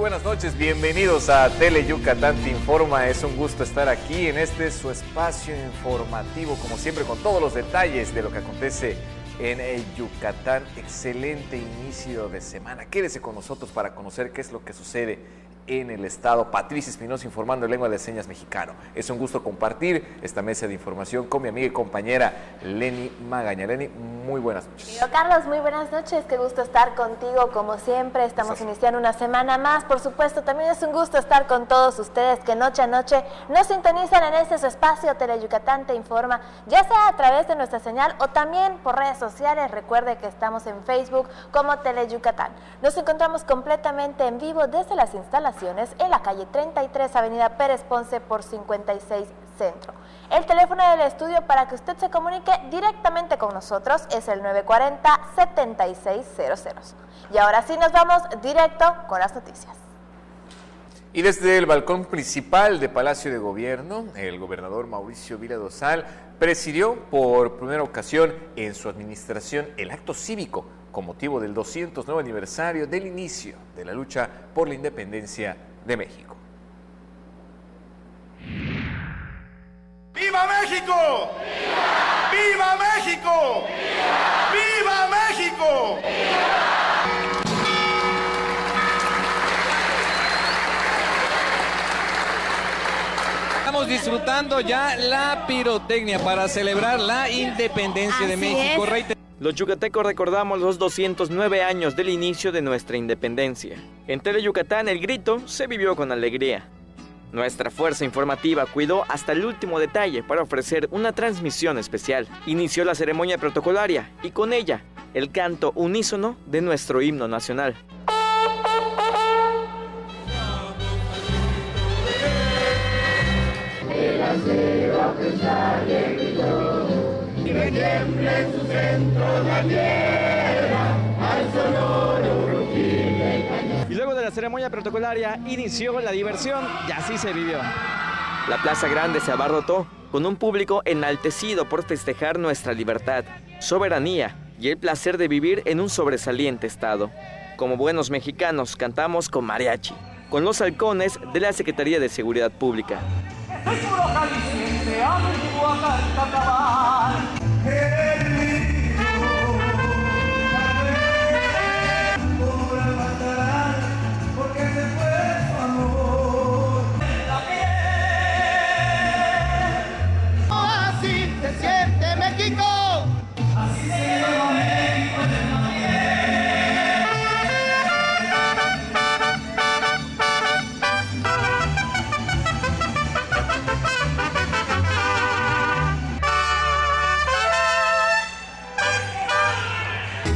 buenas noches, bienvenidos a Tele Yucatán Te Informa. Es un gusto estar aquí en este su espacio informativo, como siempre con todos los detalles de lo que acontece en Yucatán. Excelente inicio de semana. Quédese con nosotros para conocer qué es lo que sucede en el estado. Patricia Espinosa informando en lengua de señas mexicano. Es un gusto compartir esta mesa de información con mi amiga y compañera Lenny Magaña. Lenny, muy buenas noches. Yo, Carlos, muy buenas noches. Qué gusto estar contigo como siempre. Estamos iniciando una semana más. Por supuesto, también es un gusto estar con todos ustedes que noche a noche nos sintonizan en este su espacio Tele Yucatán Te Informa, ya sea a través de nuestra señal o también por redes sociales. Recuerde que estamos en Facebook como Tele Yucatán. Nos encontramos completamente en vivo desde las instalaciones en la calle 33, avenida Pérez Ponce por 56 Centro. El teléfono del estudio para que usted se comunique directamente con nosotros es el 940-7600. Y ahora sí nos vamos directo con las noticias. Y desde el balcón principal de Palacio de Gobierno, el gobernador Mauricio Vila Dosal presidió por primera ocasión en su administración el acto cívico con motivo del 209 aniversario del inicio de la lucha por la independencia de México. ¡Viva México! ¡Viva! ¡Viva México! ¡Viva! ¡Viva México! ¡Viva! Estamos disfrutando ya la pirotecnia para celebrar la independencia de México. Los yucatecos recordamos los 209 años del inicio de nuestra independencia. En Tele Yucatán el grito se vivió con alegría. Nuestra fuerza informativa cuidó hasta el último detalle para ofrecer una transmisión especial. Inició la ceremonia protocolaria y con ella el canto unísono de nuestro himno nacional. Y retiemble en su centro la tierra al sonoro rugir del cañón. Y luego de la ceremonia protocolaria inició la diversión y así se vivió. La Plaza Grande se abarrotó con un público enaltecido por festejar nuestra libertad, soberanía y el placer de vivir en un sobresaliente estado. Como buenos mexicanos cantamos con mariachi, con los halcones de la Secretaría de Seguridad Pública. Soy puro jalisciense, amigo a carnaval. El niño, por matar, porque se fue su amor. La piel. Así se siente México. Así se llama México de la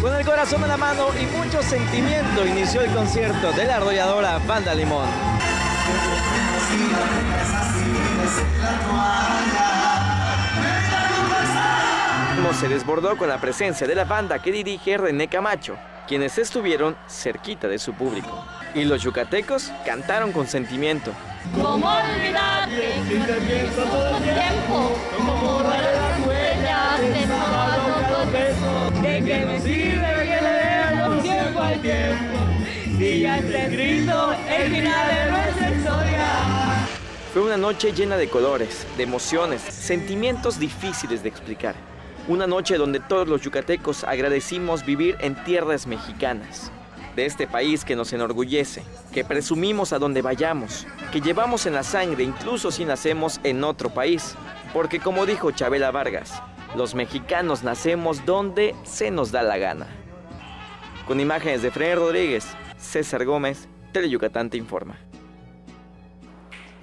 Con el corazón en la mano y mucho sentimiento inició el concierto de la arrolladora Banda Limón. Se desbordó con la presencia de la banda que dirige René Camacho, quienes estuvieron cerquita de su público. Y los yucatecos cantaron con sentimiento. ¿Cómo olvidarte? Si te pienso todo el tiempo, como borrar las huellas de todos los besos. ¿De qué me sirve que le demos tiempo al tiempo? Si ya está escrito el final de nuestra historia. Fue una noche llena de colores, de emociones, sentimientos difíciles de explicar. Una noche donde todos los yucatecos agradecimos vivir en tierras mexicanas. De este país que nos enorgullece, que presumimos a donde vayamos, que llevamos en la sangre incluso si nacemos en otro país. Porque como dijo Chabela Vargas, los mexicanos nacemos donde se nos da la gana. Con imágenes de Fred Rodríguez, César Gómez, Tele Yucatán Te Informa.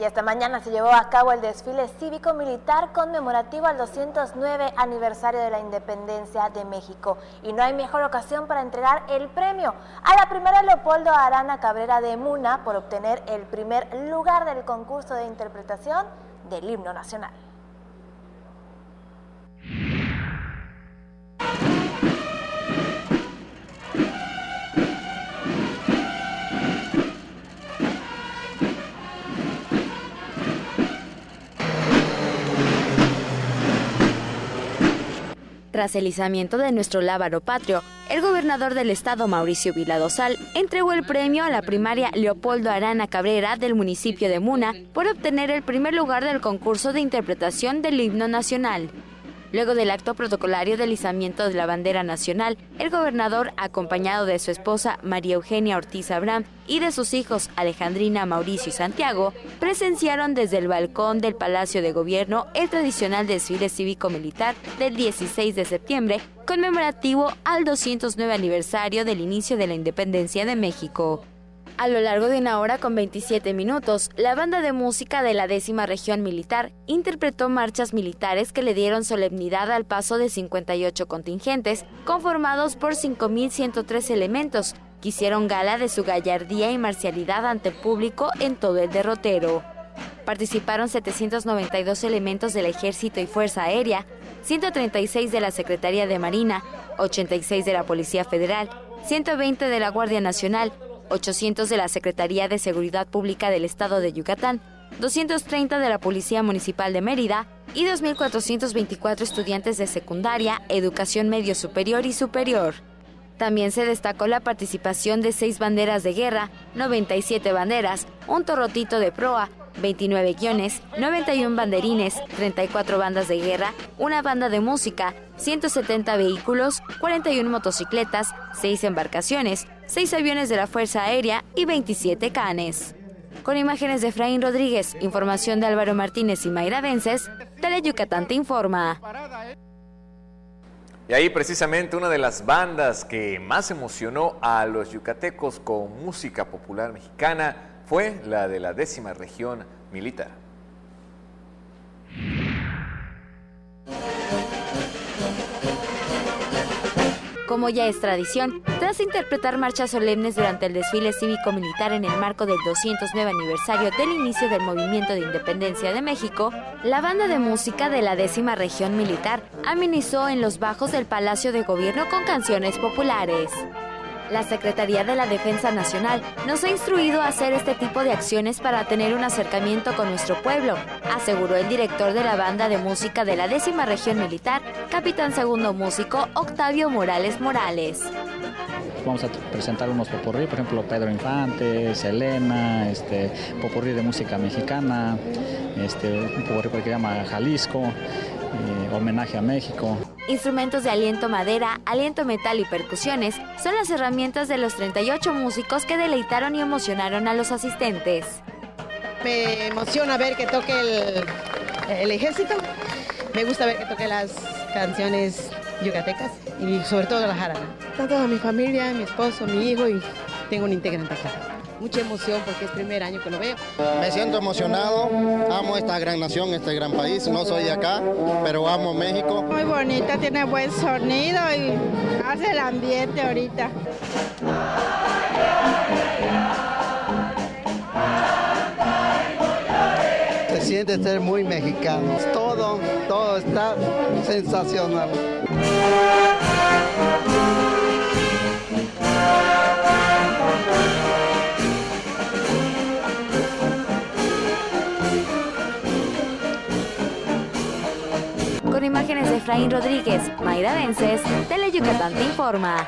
Y esta mañana se llevó a cabo el desfile cívico-militar conmemorativo al 209 aniversario de la independencia de México. Y no hay mejor ocasión para entregar el premio a la primera Leopoldo Arana Cabrera de Muna por obtener el primer lugar del concurso de interpretación del himno nacional. Tras el izamiento de nuestro lábaro patrio, el gobernador del estado, Mauricio Vila Dosal, entregó el premio a la primaria Leopoldo Arana Cabrera del municipio de Muna por obtener el primer lugar del concurso de interpretación del himno nacional. Luego del acto protocolario del izamiento de la bandera nacional, el gobernador, acompañado de su esposa María Eugenia Ortiz Abraham y de sus hijos Alejandrina, Mauricio y Santiago, presenciaron desde el balcón del Palacio de Gobierno el tradicional desfile cívico-militar del 16 de septiembre, conmemorativo al 209 aniversario del inicio de la independencia de México. A lo largo de 1 hora con 27 minutos, la banda de música de la 10ª Región Militar interpretó marchas militares que le dieron solemnidad al paso de 58 contingentes, conformados por 5.103 elementos, que hicieron gala de su gallardía y marcialidad ante el público en todo el derrotero. Participaron 792 elementos del Ejército y Fuerza Aérea, 136 de la Secretaría de Marina, 86 de la Policía Federal, 120 de la Guardia Nacional, 800 de la Secretaría de Seguridad Pública del Estado de Yucatán, 230 de la Policía Municipal de Mérida y 2.424 estudiantes de secundaria, educación medio superior y superior. También se destacó la participación de 6 banderas de guerra, 97 banderas, un torrotito de proa, 29 guiones, 91 banderines, 34 bandas de guerra, una banda de música, 170 vehículos, 41 motocicletas, 6 embarcaciones, 6 aviones de la Fuerza Aérea y 27 canes. Con imágenes de Efraín Rodríguez, información de Álvaro Martínez y Mayra Vences, Teleyucatán te informa. Y ahí precisamente una de las bandas que más emocionó a los yucatecos con música popular mexicana fue la de la 10ª Región Militar. Como ya es tradición, tras interpretar marchas solemnes durante el desfile cívico-militar en el marco del 209 aniversario del inicio del Movimiento de Independencia de México, la banda de música de la 10ª Región Militar amenizó en los bajos del Palacio de Gobierno con canciones populares. La Secretaría de la Defensa Nacional nos ha instruido a hacer este tipo de acciones para tener un acercamiento con nuestro pueblo, aseguró el director de la banda de música de la 10ª Región Militar, capitán segundo músico Octavio Morales Morales. Vamos a presentar unos popurrí, por ejemplo, Pedro Infante, Selena, popurrí de música mexicana, un popurrí que se llama Jalisco, homenaje a México. Instrumentos de aliento madera, aliento metal y percusiones son las herramientas de los 38 músicos que deleitaron y emocionaron a los asistentes. Me emociona ver que toque el ejército, me gusta ver que toque las canciones yucatecas y sobre todo la jarana. Está toda mi familia, mi esposo, mi hijo y tengo un integrante acá. Mucha emoción porque es el primer año que lo veo. Me siento emocionado, amo esta gran nación, este gran país. No soy de acá, pero amo México. Muy bonita, tiene buen sonido y hace el ambiente ahorita. Se siente ser muy mexicano. Todo está sensacional. Con imágenes de Efraín Rodríguez, Mayra Vences, Teleyucatán te informa.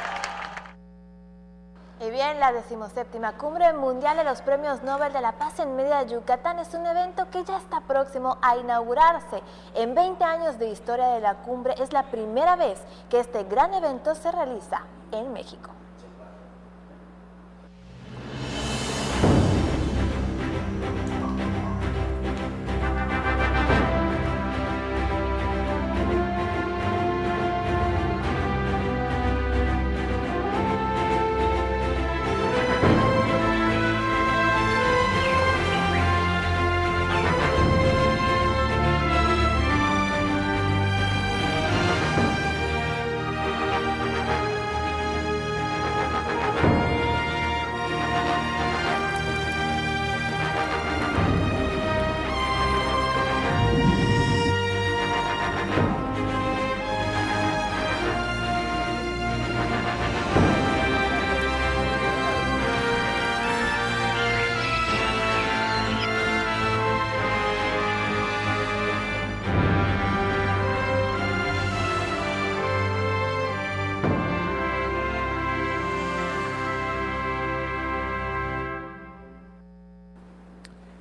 Y bien, la 17ª Cumbre Mundial de los Premios Nobel de la Paz en Mérida, Yucatán, es un evento que ya está próximo a inaugurarse. En 20 años de historia de la cumbre, es la primera vez que este gran evento se realiza en México.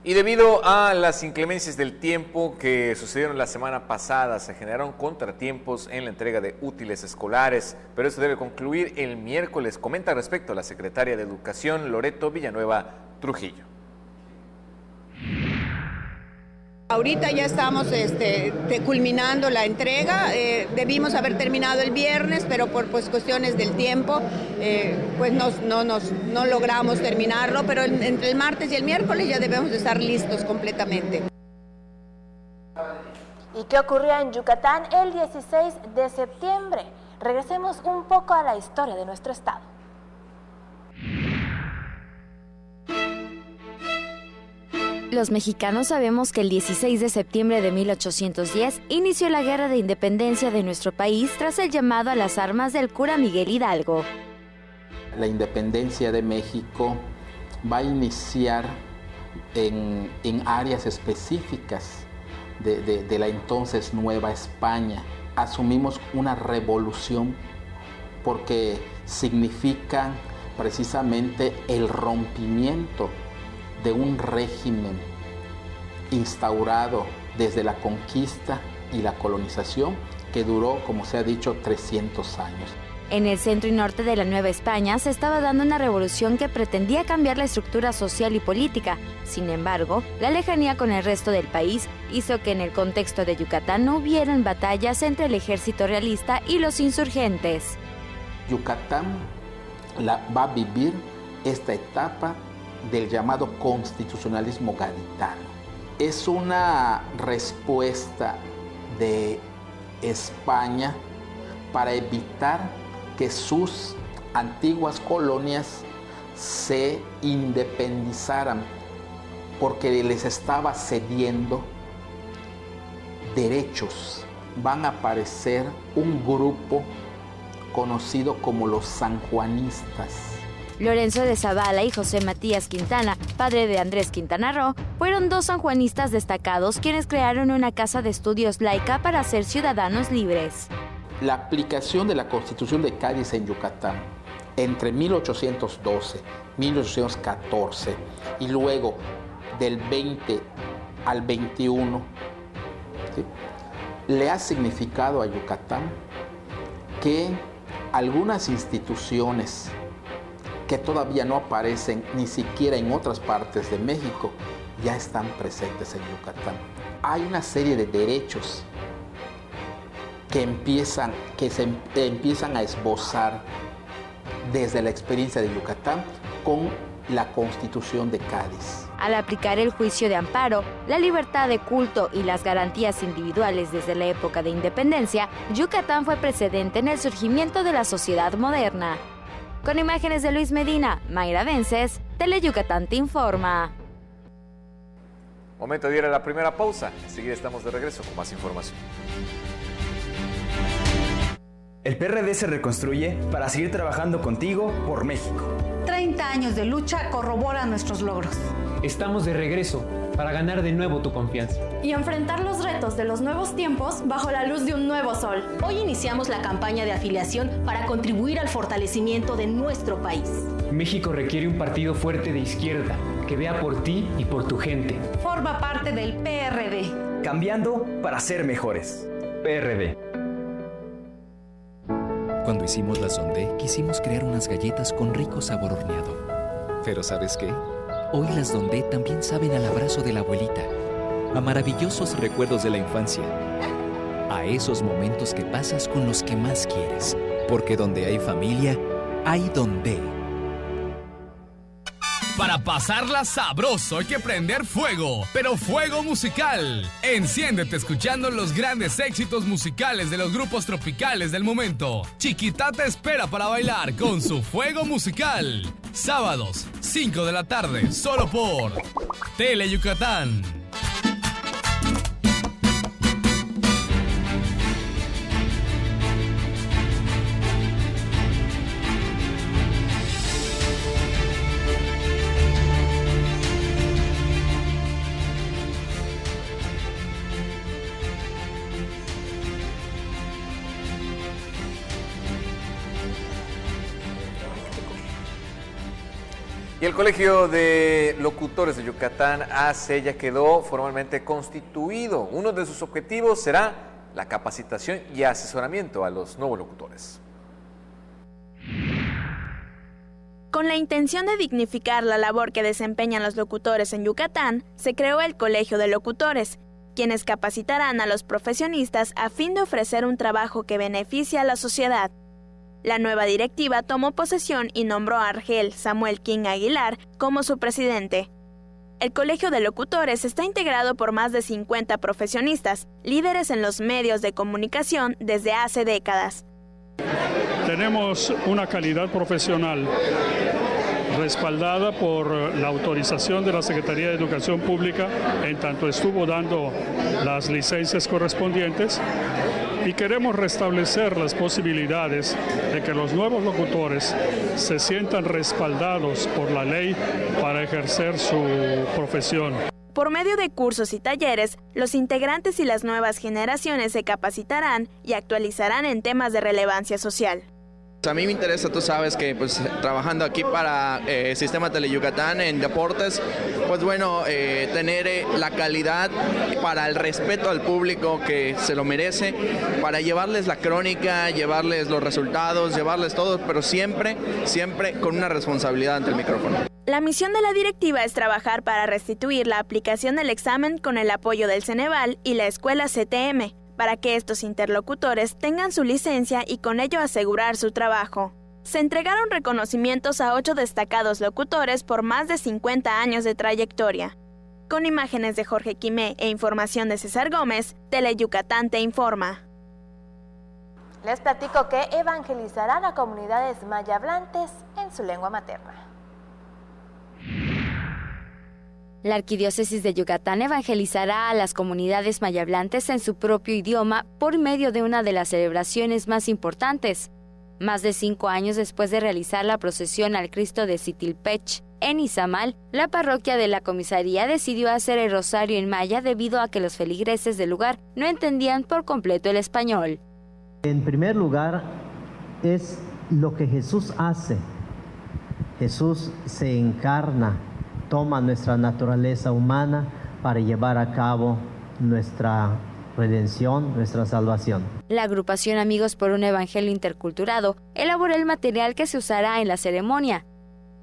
Y debido a las inclemencias del tiempo que sucedieron la semana pasada, se generaron contratiempos en la entrega de útiles escolares, pero eso debe concluir el miércoles. Comenta al respecto la secretaria de Educación, Loreto Villanueva Trujillo. Ahorita ya estamos culminando la entrega, debimos haber terminado el viernes, pero por cuestiones del tiempo, pues no logramos terminarlo, pero entre el martes y el miércoles ya debemos de estar listos completamente. ¿Y qué ocurrió en Yucatán el 16 de septiembre? Regresemos un poco a la historia de nuestro estado. Los mexicanos sabemos que el 16 de septiembre de 1810 inició la Guerra de Independencia de nuestro país tras el llamado a las armas del cura Miguel Hidalgo. La independencia de México va a iniciar en áreas específicas de la entonces Nueva España. Asumimos una revolución porque significa precisamente el rompimiento de un régimen instaurado desde la conquista y la colonización que duró, como se ha dicho, 300 años. En el centro y norte de la Nueva España se estaba dando una revolución que pretendía cambiar la estructura social y política. Sin embargo, la lejanía con el resto del país hizo que en el contexto de Yucatán no hubieran batallas entre el ejército realista y los insurgentes. Yucatán va a vivir esta etapa del llamado constitucionalismo gaditano. Es una respuesta de España para evitar que sus antiguas colonias se independizaran, porque les estaba cediendo derechos. Van a aparecer un grupo conocido como los sanjuanistas. Lorenzo de Zavala y José Matías Quintana, padre de Andrés Quintana Roo, fueron dos sanjuanistas destacados quienes crearon una casa de estudios laica para ser ciudadanos libres. La aplicación de la Constitución de Cádiz en Yucatán entre 1812, 1814 y luego del 20 al 21, ¿sí?, le ha significado a Yucatán que algunas instituciones que todavía no aparecen ni siquiera en otras partes de México, ya están presentes en Yucatán. Hay una serie de derechos que se empiezan a esbozar desde la experiencia de Yucatán con la Constitución de Cádiz. Al aplicar el juicio de amparo, la libertad de culto y las garantías individuales desde la época de independencia, Yucatán fue precedente en el surgimiento de la sociedad moderna. Con imágenes de Luis Medina, Mayra Vences, Teleyucatán te informa. Momento de ir a la primera pausa. Enseguida estamos de regreso con más información. El PRD se reconstruye para seguir trabajando contigo por México. 30 años de lucha corroboran nuestros logros. Estamos de regreso para ganar de nuevo tu confianza. Y enfrentar los retos de los nuevos tiempos bajo la luz de un nuevo sol. Hoy iniciamos la campaña de afiliación para contribuir al fortalecimiento de nuestro país. México requiere un partido fuerte de izquierda que vea por ti y por tu gente. Forma parte del PRD. Cambiando para ser mejores. PRD. Cuando hicimos la Sondé, quisimos crear unas galletas con rico sabor horneado. Pero ¿sabes qué? Hoy las Dondé también saben al abrazo de la abuelita, a maravillosos recuerdos de la infancia, a esos momentos que pasas con los que más quieres. Porque donde hay familia, hay Dondé. Para pasarla sabroso hay que prender fuego, pero fuego musical. Enciéndete escuchando los grandes éxitos musicales de los grupos tropicales del momento. Chiquita te espera para bailar con su fuego musical. Sábados, 5 de la tarde, solo por Teleyucatán. Y el Colegio de Locutores de Yucatán, AC, ya quedó formalmente constituido. Uno de sus objetivos será la capacitación y asesoramiento a los nuevos locutores. Con la intención de dignificar la labor que desempeñan los locutores en Yucatán, se creó el Colegio de Locutores, quienes capacitarán a los profesionistas a fin de ofrecer un trabajo que beneficie a la sociedad. La nueva directiva tomó posesión y nombró a Argel Samuel King Aguilar como su presidente. El Colegio de Locutores está integrado por más de 50 profesionistas, líderes en los medios de comunicación desde hace décadas. Tenemos una calidad profesional respaldada por la autorización de la Secretaría de Educación Pública, en tanto estuvo dando las licencias correspondientes, y queremos restablecer las posibilidades de que los nuevos locutores se sientan respaldados por la ley para ejercer su profesión. Por medio de cursos y talleres, los integrantes y las nuevas generaciones se capacitarán y actualizarán en temas de relevancia social. A mí me interesa, tú sabes que pues trabajando aquí para Sistema Teleyucatán en deportes, pues bueno, tener la calidad para el respeto al público que se lo merece, para llevarles la crónica, llevarles los resultados, llevarles todo, pero siempre con una responsabilidad ante el micrófono. La misión de la directiva es trabajar para restituir la aplicación del examen con el apoyo del Ceneval y la escuela CTM, para que estos interlocutores tengan su licencia y con ello asegurar su trabajo. Se entregaron reconocimientos a 8 destacados locutores por más de 50 años de trayectoria. Con imágenes de Jorge Quimé e información de César Gómez, Teleyucatán te informa. Les platico que evangelizarán a comunidades mayablantes en su lengua materna. La Arquidiócesis de Yucatán evangelizará a las comunidades mayablantes en su propio idioma por medio de una de las celebraciones más importantes. Más de 5 años después de realizar la procesión al Cristo de Sitilpech en Izamal, la parroquia de la comisaría decidió hacer el rosario en maya debido a que los feligreses del lugar no entendían por completo el español. En primer lugar, es lo que Jesús hace. Jesús se encarna, toma nuestra naturaleza humana para llevar a cabo nuestra redención, nuestra salvación. La agrupación Amigos por un Evangelio Interculturado elaboró el material que se usará en la ceremonia.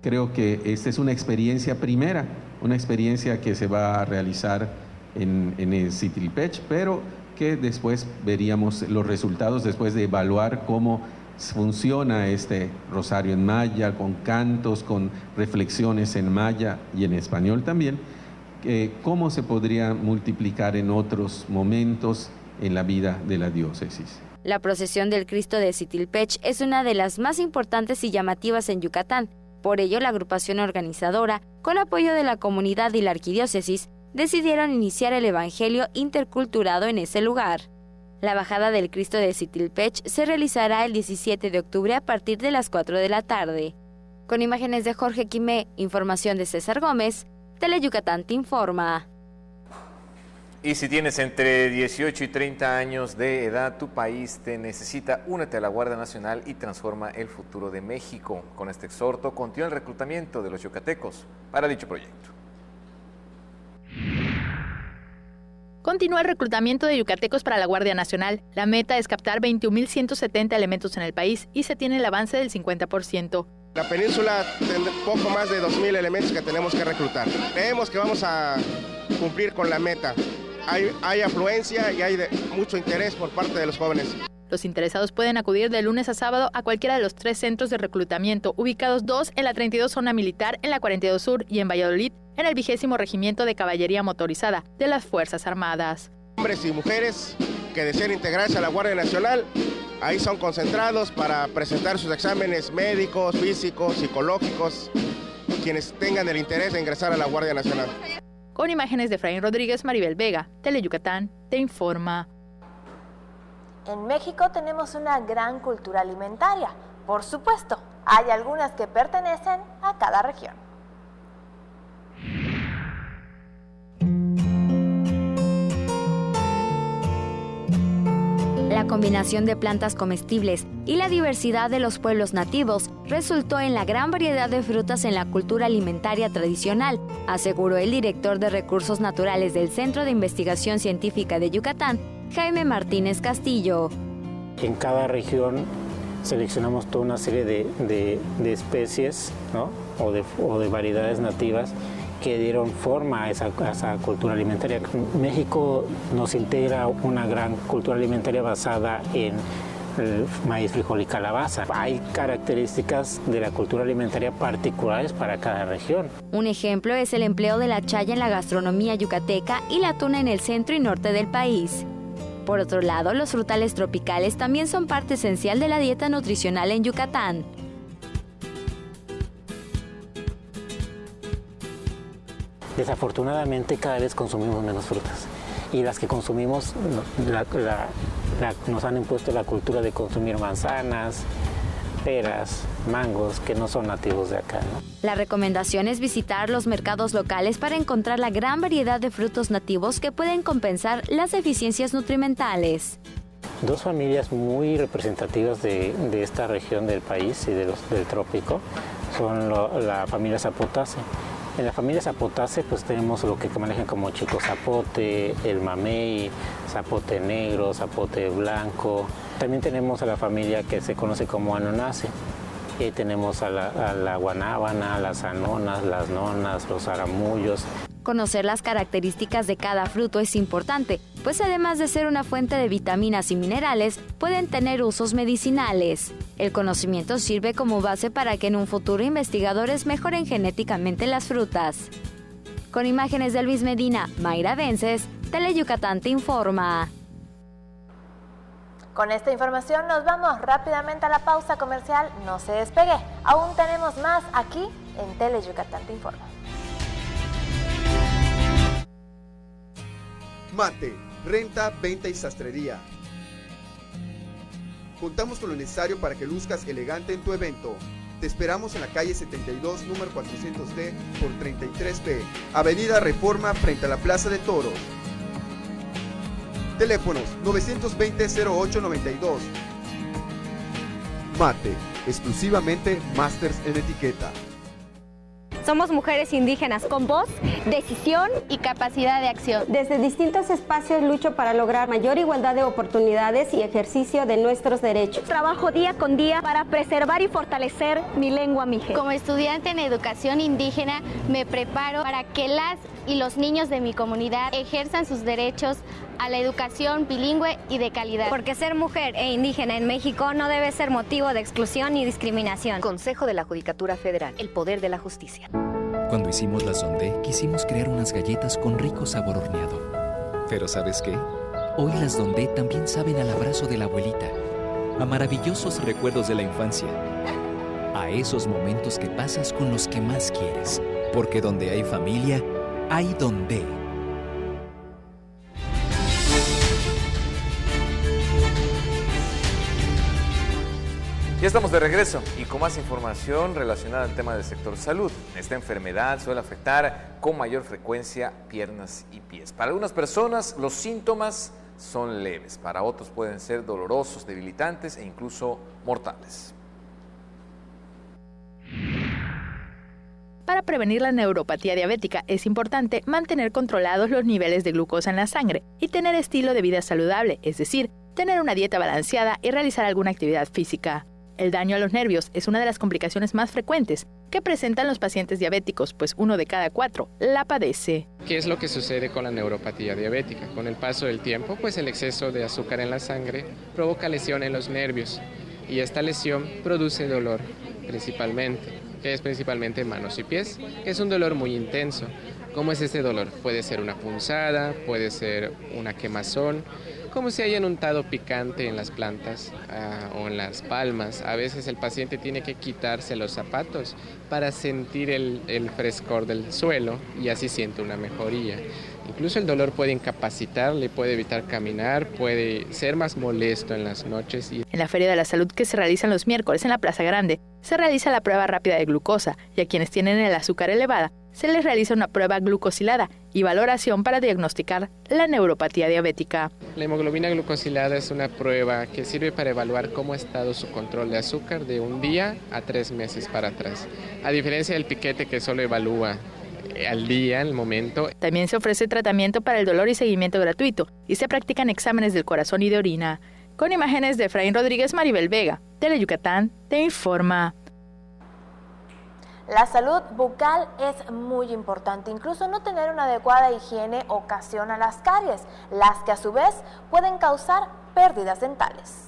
Creo que esta es una experiencia primera, una experiencia que se va a realizar en el Sitilpech, pero que después veríamos los resultados después de evaluar cómo funciona este rosario en maya, con cantos, con reflexiones en maya y en español también, cómo se podría multiplicar en otros momentos en la vida de la diócesis. La procesión del Cristo de Sitilpech es una de las más importantes y llamativas en Yucatán. Por ello, la agrupación organizadora, con apoyo de la comunidad y la arquidiócesis, decidieron iniciar el Evangelio interculturado en ese lugar. La bajada del Cristo de Sitilpech se realizará el 17 de octubre a partir de las 4 de la tarde. Con imágenes de Jorge Quimé, información de César Gómez, Teleyucatán te informa. Y si tienes entre 18 y 30 años de edad, tu país te necesita. Únete a la Guardia Nacional y transforma el futuro de México. Con este exhorto, continúa el reclutamiento de los yucatecos para dicho proyecto. Continúa el reclutamiento de yucatecos para la Guardia Nacional. La meta es captar 21.170 elementos en el país y se tiene el avance del 50%. La península tiene poco más de 2.000 elementos que tenemos que reclutar. Creemos que vamos a cumplir con la meta. Hay afluencia y hay mucho interés por parte de los jóvenes. Los interesados pueden acudir de lunes a sábado a cualquiera de los 3 centros de reclutamiento, ubicados 2 en la 32 Zona Militar, en la 42 Sur y en Valladolid, en el 20º Regimiento de Caballería Motorizada de las Fuerzas Armadas. Hombres y mujeres que deseen integrarse a la Guardia Nacional, ahí son concentrados para presentar sus exámenes médicos, físicos, psicológicos, quienes tengan el interés de ingresar a la Guardia Nacional. Con imágenes de Efraín Rodríguez, Maribel Vega, Teleyucatán te informa. En México tenemos una gran cultura alimentaria. Por supuesto, hay algunas que pertenecen a cada región. La la combinación de plantas comestibles y la diversidad de los pueblos nativos resultó en la gran variedad de frutas en la cultura alimentaria tradicional, aseguró el director de Recursos Naturales del Centro de Investigación Científica de Yucatán, Jaime Martínez Castillo. En cada región seleccionamos toda una serie de especies, ¿no? o de variedades nativas que dieron forma a esa cultura alimentaria. México nos integra una gran cultura alimentaria basada en el maíz, frijol y calabaza. Hay características de la cultura alimentaria particulares para cada región. Un ejemplo es el empleo de la chaya en la gastronomía yucateca y la tuna en el centro y norte del país. Por otro lado, los frutales tropicales también son parte esencial de la dieta nutricional en Yucatán. Desafortunadamente cada vez consumimos menos frutas y las que consumimos nos han impuesto la cultura de consumir manzanas, peras, mangos que no son nativos de acá, ¿no? La recomendación es visitar los mercados locales para encontrar la gran variedad de frutos nativos que pueden compensar las deficiencias nutrimentales. Dos familias muy representativas de esta región del país y del trópico son la familia Zapotace. En la familia Zapotace pues tenemos lo que manejan como chico zapote, el mamey, zapote negro, zapote blanco. También tenemos a la familia que se conoce como Anonase. Tenemos a la guanábana, las anonas, las nonas, los aramullos. Conocer las características de cada fruto es importante, pues además de ser una fuente de vitaminas y minerales, pueden tener usos medicinales. El conocimiento sirve como base para que en un futuro investigadores mejoren genéticamente las frutas. Con imágenes de Luis Medina, Mayra Vences, Teleyucatán te informa. Con esta información nos vamos rápidamente a la pausa comercial. No se despegue, aún tenemos más aquí en Teleyucatán te informa. Mate, renta, venta y sastrería. Contamos con lo necesario para que luzcas elegante en tu evento. Te esperamos en la calle 72, número 400D por 33B, Avenida Reforma, frente a la Plaza de Toros. Teléfonos 920-0892. Mate, exclusivamente Masters en etiqueta. Somos mujeres indígenas con voz, decisión y capacidad de acción. Desde distintos espacios lucho para lograr mayor igualdad de oportunidades y ejercicio de nuestros derechos. Trabajo día con día para preservar y fortalecer mi lengua mije. Como estudiante en educación indígena, me preparo para que las y los niños de mi comunidad ejerzan sus derechos a la educación bilingüe y de calidad. Porque ser mujer e indígena en México no debe ser motivo de exclusión ni discriminación. Consejo de la Judicatura Federal, el poder de la justicia. Cuando hicimos las Dondé, quisimos crear unas galletas con rico sabor horneado. Pero ¿sabes qué? Hoy las Dondé también saben al abrazo de la abuelita, a maravillosos recuerdos de la infancia, a esos momentos que pasas con los que más quieres. Porque donde hay familia, hay Dondé. Ya estamos de regreso y con más información relacionada al tema del sector salud. Esta enfermedad suele afectar con mayor frecuencia piernas y pies. Para algunas personas los síntomas son leves, para otros pueden ser dolorosos, debilitantes e incluso mortales. Para prevenir la neuropatía diabética es importante mantener controlados los niveles de glucosa en la sangre y tener estilo de vida saludable, es decir, tener una dieta balanceada y realizar alguna actividad física. El daño a los nervios es una de las complicaciones más frecuentes que presentan los pacientes diabéticos, pues 1 de cada 4 la padece. ¿Qué es lo que sucede con la neuropatía diabética? Con el paso del tiempo, pues el exceso de azúcar en la sangre provoca lesión en los nervios y esta lesión produce dolor principalmente, que es principalmente en manos y pies, que es un dolor muy intenso. ¿Cómo es este dolor? Puede ser una punzada, puede ser una quemazón, como si hayan untado picante en las plantas o en las palmas. A veces el paciente tiene que quitarse los zapatos para sentir el frescor del suelo y así siente una mejoría. Incluso el dolor puede incapacitarle, puede evitar caminar, puede ser más molesto en las noches. En la Feria de la Salud que se realiza los miércoles en la Plaza Grande, se realiza la prueba rápida de glucosa y a quienes tienen el azúcar elevada se les realiza una prueba glucosilada y valoración para diagnosticar la neuropatía diabética. La hemoglobina glucosilada es una prueba que sirve para evaluar cómo ha estado su control de azúcar de un día a 3 meses para atrás. A diferencia del piquete que solo evalúa al día, al momento. También se ofrece tratamiento para el dolor y seguimiento gratuito y se practican exámenes del corazón y de orina. Con imágenes de Efraín Rodríguez, Maribel Vega, Teleyucatán te informa. La salud bucal es muy importante, incluso no tener una adecuada higiene ocasiona las caries, las que a su vez pueden causar pérdidas dentales.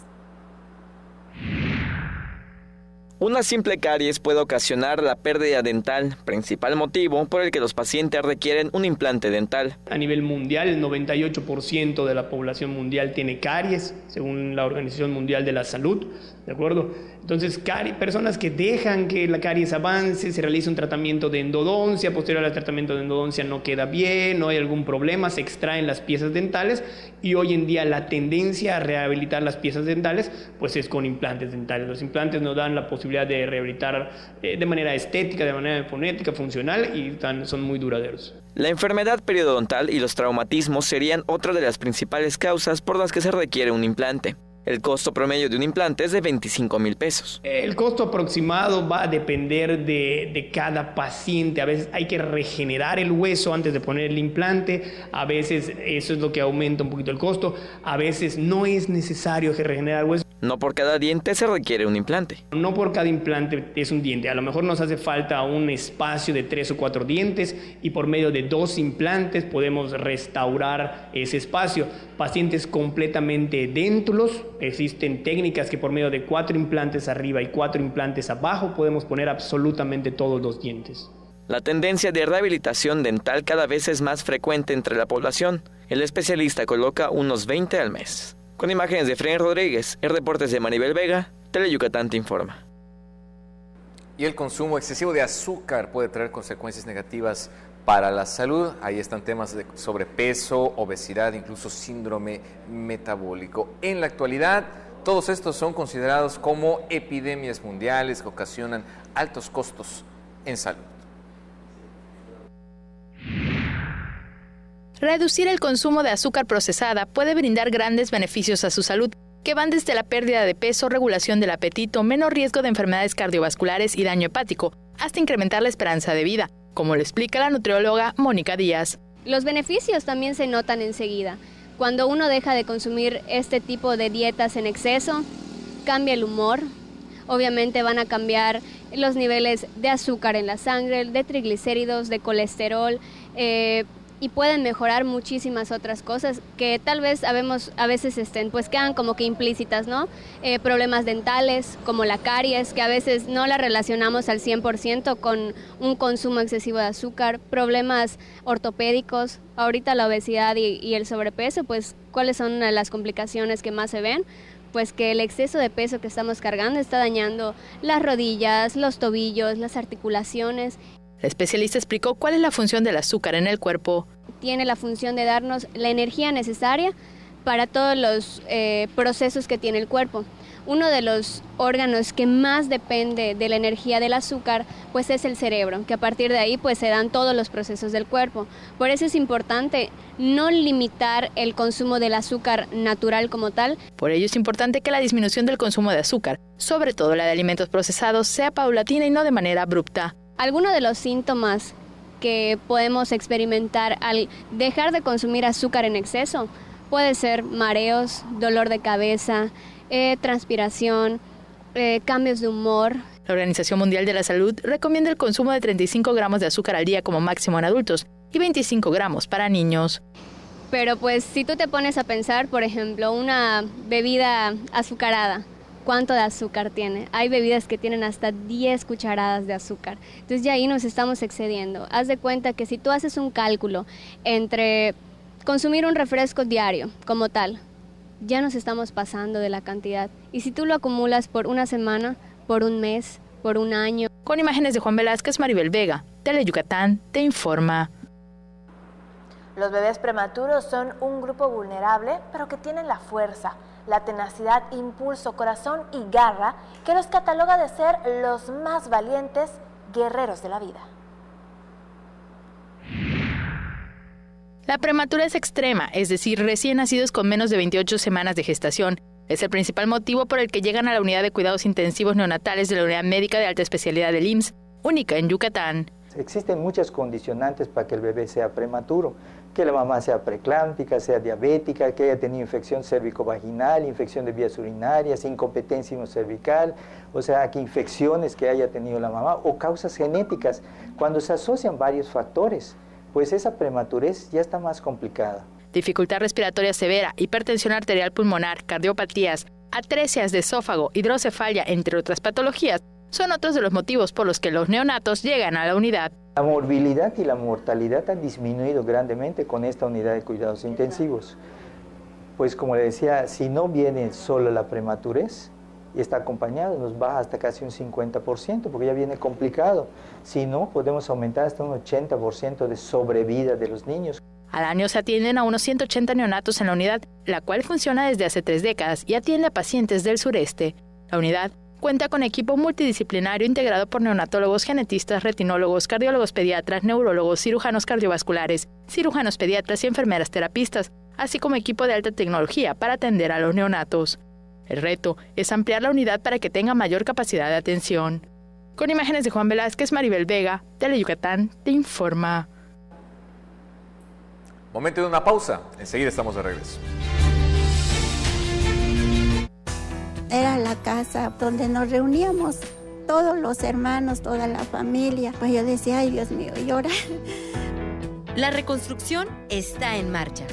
Una simple caries puede ocasionar la pérdida dental, principal motivo por el que los pacientes requieren un implante dental. A nivel mundial, el 98% de la población mundial tiene caries, según la Organización Mundial de la Salud, ¿de acuerdo? Entonces, personas que dejan que la caries avance, se realiza un tratamiento de endodoncia, posterior al tratamiento de endodoncia no queda bien, no hay algún problema, se extraen las piezas dentales y hoy en día la tendencia a rehabilitar las piezas dentales pues es con implantes dentales. Los implantes nos dan la posibilidad de rehabilitar de manera estética, de manera fonética, funcional y son muy duraderos. La enfermedad periodontal y los traumatismos serían otra de las principales causas por las que se requiere un implante. El costo promedio de un implante es de 25,000 pesos. El costo aproximado va a depender de cada paciente. A veces hay que regenerar el hueso antes de poner el implante. A veces eso es lo que aumenta un poquito el costo. A veces no es necesario regenerar el hueso. No por cada diente se requiere un implante. No por cada implante es un diente. A lo mejor nos hace falta un espacio de 3 o 4 dientes y por medio de 2 implantes podemos restaurar ese espacio. Pacientes completamente déntulos, existen técnicas que por medio de 4 implantes arriba y 4 implantes abajo podemos poner absolutamente todos los dientes. La tendencia de rehabilitación dental cada vez es más frecuente entre la población. El especialista coloca unos 20 al mes. Con imágenes de Efraín Rodríguez, en reportes de Maribel Vega, Teleyucatán te informa. Y el consumo excesivo de azúcar puede traer consecuencias negativas para la salud. Ahí están temas de sobrepeso, obesidad, incluso síndrome metabólico. En la actualidad, todos estos son considerados como epidemias mundiales que ocasionan altos costos en salud. Reducir el consumo de azúcar procesada puede brindar grandes beneficios a su salud, que van desde la pérdida de peso, regulación del apetito, menos riesgo de enfermedades cardiovasculares y daño hepático, hasta incrementar la esperanza de vida, como lo explica la nutrióloga Mónica Díaz. Los beneficios también se notan enseguida. Cuando uno deja de consumir este tipo de dietas en exceso, cambia el humor, obviamente van a cambiar los niveles de azúcar en la sangre, de triglicéridos, de colesterol, y pueden mejorar muchísimas otras cosas que tal vez a veces pues quedan como que implícitas, ¿no? Problemas dentales como la caries, que a veces no la relacionamos al 100% con un consumo excesivo de azúcar, problemas ortopédicos, ahorita la obesidad y el sobrepeso, pues ¿cuáles son las complicaciones que más se ven? Pues que el exceso de peso que estamos cargando está dañando las rodillas, los tobillos, las articulaciones. La especialista explicó cuál es la función del azúcar en el cuerpo. Tiene la función de darnos la energía necesaria para todos los procesos que tiene el cuerpo. Uno de los órganos que más depende de la energía del azúcar pues es el cerebro, que a partir de ahí pues se dan todos los procesos del cuerpo. Por eso es importante no limitar el consumo del azúcar natural como tal. Por ello es importante que la disminución del consumo de azúcar, sobre todo la de alimentos procesados, sea paulatina y no de manera abrupta. Algunos de los síntomas que podemos experimentar al dejar de consumir azúcar en exceso puede ser mareos, dolor de cabeza, transpiración, cambios de humor. La Organización Mundial de la Salud recomienda el consumo de 35 gramos de azúcar al día como máximo en adultos y 25 gramos para niños. Pero pues si tú te pones a pensar, por ejemplo, una bebida azucarada, ¿cuánto de azúcar tiene? Hay bebidas que tienen hasta 10 cucharadas de azúcar. Entonces ya ahí nos estamos excediendo. Haz de cuenta que si tú haces un cálculo entre consumir un refresco diario como tal, ya nos estamos pasando de la cantidad. Y si tú lo acumulas por una semana, por un mes, por un año. Con imágenes de Juan Velázquez, Maribel Vega, Teleyucatán te informa. Los bebés prematuros son un grupo vulnerable, pero que tienen la fuerza, la tenacidad, impulso, corazón y garra que los cataloga de ser los más valientes guerreros de la vida. La prematurez extrema, es decir, recién nacidos con menos de 28 semanas de gestación, es el principal motivo por el que llegan a la unidad de cuidados intensivos neonatales de la Unidad Médica de Alta Especialidad del IMSS, única en Yucatán. Existen muchas condicionantes para que el bebé sea prematuro, que la mamá sea preeclámptica, sea diabética, que haya tenido infección cérvico-vaginal, infección de vías urinarias, incompetencia cervical, o sea, que infecciones que haya tenido la mamá o causas genéticas. Cuando se asocian varios factores, pues esa prematurez ya está más complicada. Dificultad respiratoria severa, hipertensión arterial pulmonar, cardiopatías, atresias de esófago, hidrocefalia, entre otras patologías, son otros de los motivos por los que los neonatos llegan a la unidad. La morbilidad y la mortalidad han disminuido grandemente con esta unidad de cuidados intensivos. Pues como le decía, si no viene solo la prematurez y está acompañado, nos baja hasta casi un 50%, porque ya viene complicado. Si no, podemos aumentar hasta un 80% de sobrevida de los niños. Al año se atienden a unos 180 neonatos en la unidad, la cual funciona desde hace 3 décadas y atiende a pacientes del sureste. La unidad cuenta con equipo multidisciplinario integrado por neonatólogos, genetistas, retinólogos, cardiólogos pediatras, neurólogos, cirujanos cardiovasculares, cirujanos pediatras y enfermeras terapistas, así como equipo de alta tecnología para atender a los neonatos. El reto es ampliar la unidad para que tenga mayor capacidad de atención. Con imágenes de Juan Velázquez, Maribel Vega, Teleyucatán te informa. Momento de una pausa, enseguida estamos de regreso. Era la casa donde nos reuníamos todos los hermanos, toda la familia. Pues yo decía, ay Dios mío, llora. La reconstrucción está en marcha.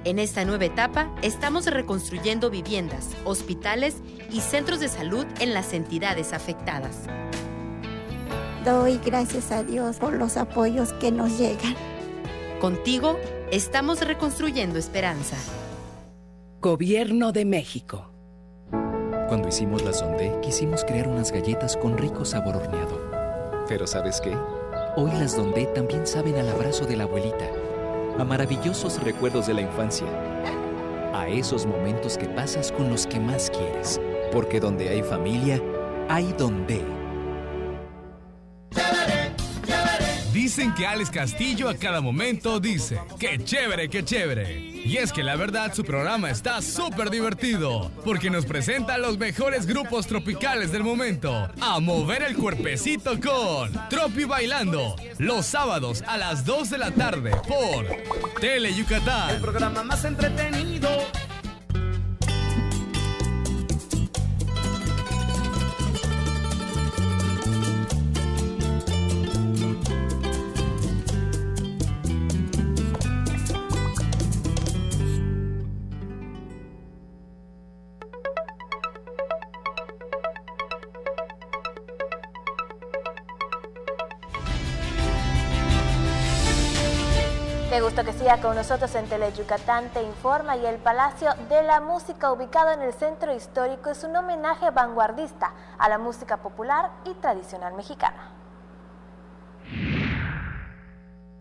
En esta nueva etapa estamos reconstruyendo viviendas, hospitales y centros de salud en las entidades afectadas. Doy gracias a Dios por los apoyos que nos llegan. Contigo estamos reconstruyendo esperanza. Gobierno de México. Cuando hicimos la Sondé, quisimos crear unas galletas con rico sabor horneado. Pero ¿sabes qué? Hoy las Dondé también saben al abrazo de la abuelita, a maravillosos recuerdos de la infancia, a esos momentos que pasas con los que más quieres. Porque donde hay familia, hay Dondé. Dicen que Alex Castillo a cada momento dice, ¡qué chévere, qué chévere! Y es que la verdad su programa está súper divertido, porque nos presenta los mejores grupos tropicales del momento, a mover el cuerpecito con Tropi Bailando, los sábados a las 2 de la tarde por Teleyucatán. El programa más entretenido. Qué gusto que siga con nosotros en Teleyucatán te informa. Y el Palacio de la Música, ubicado en el centro histórico, es un homenaje vanguardista a la música popular y tradicional mexicana.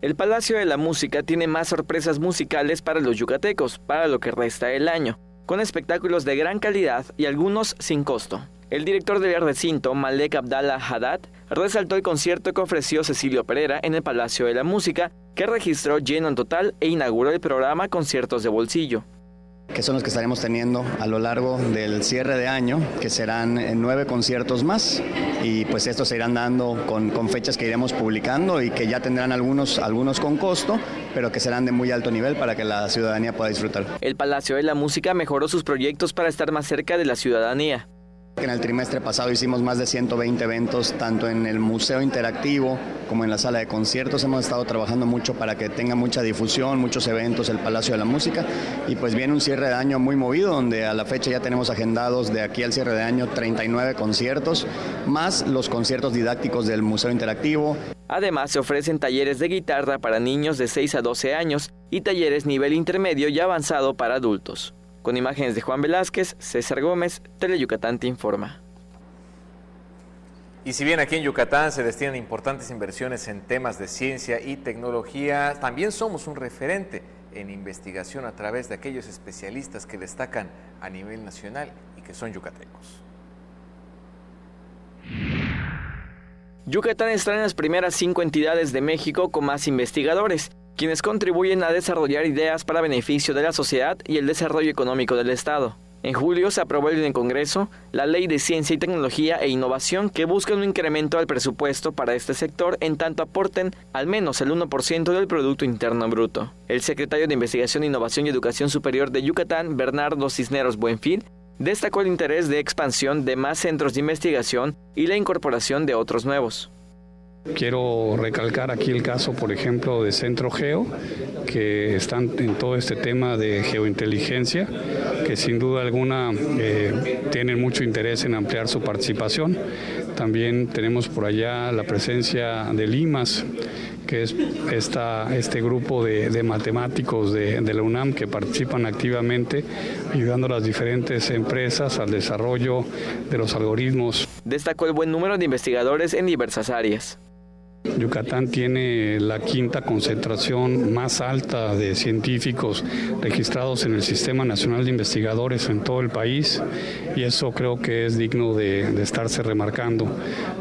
El Palacio de la Música tiene más sorpresas musicales para los yucatecos para lo que resta del año, con espectáculos de gran calidad y algunos sin costo. El director del recinto, Malek Abdallah Haddad, resaltó el concierto que ofreció Cecilio Pereira en el Palacio de la Música, que registró lleno en total e inauguró el programa Conciertos de Bolsillo. Que son los que estaremos teniendo a lo largo del cierre de año, que serán 9 conciertos más, y pues estos se irán dando con fechas que iremos publicando y que ya tendrán algunos con costo, pero que serán de muy alto nivel para que la ciudadanía pueda disfrutar. El Palacio de la Música mejoró sus proyectos para estar más cerca de la ciudadanía. En el trimestre pasado hicimos más de 120 eventos, tanto en el Museo Interactivo como en la sala de conciertos. Hemos estado trabajando mucho para que tenga mucha difusión, muchos eventos el Palacio de la Música. Y pues viene un cierre de año muy movido, donde a la fecha ya tenemos agendados de aquí al cierre de año 39 conciertos, más los conciertos didácticos del Museo Interactivo. Además, se ofrecen talleres de guitarra para niños de 6 a 12 años y talleres nivel intermedio y avanzado para adultos. Con imágenes de Juan Velázquez, César Gómez, Teleyucatán te informa. Y si bien aquí en Yucatán se destinan importantes inversiones en temas de ciencia y tecnología, también somos un referente en investigación a través de aquellos especialistas que destacan a nivel nacional y que son yucatecos. Yucatán está en las primeras 5 entidades de México con más investigadores. quienes contribuyen a desarrollar ideas para beneficio de la sociedad y el desarrollo económico del Estado. En julio se aprobó en el Congreso la Ley de Ciencia y Tecnología e Innovación, que busca un incremento al presupuesto para este sector en tanto aporten al menos el 1% del Producto Interno Bruto. El secretario de Investigación, Innovación y Educación Superior de Yucatán, Bernardo Cisneros Buenfil, destacó el interés de expansión de más centros de investigación y la incorporación de otros nuevos. Quiero recalcar aquí el caso, por ejemplo, de Centro Geo, que están en todo este tema de geointeligencia, que sin duda alguna tienen mucho interés en ampliar su participación. También tenemos por allá la presencia del IMAS, que es este grupo de matemáticos de la UNAM que participan activamente ayudando a las diferentes empresas al desarrollo de los algoritmos. Destacó el buen número de investigadores en diversas áreas. Yucatán tiene la quinta concentración más alta de científicos registrados en el Sistema Nacional de Investigadores en todo el país, y eso creo que es digno de estarse remarcando.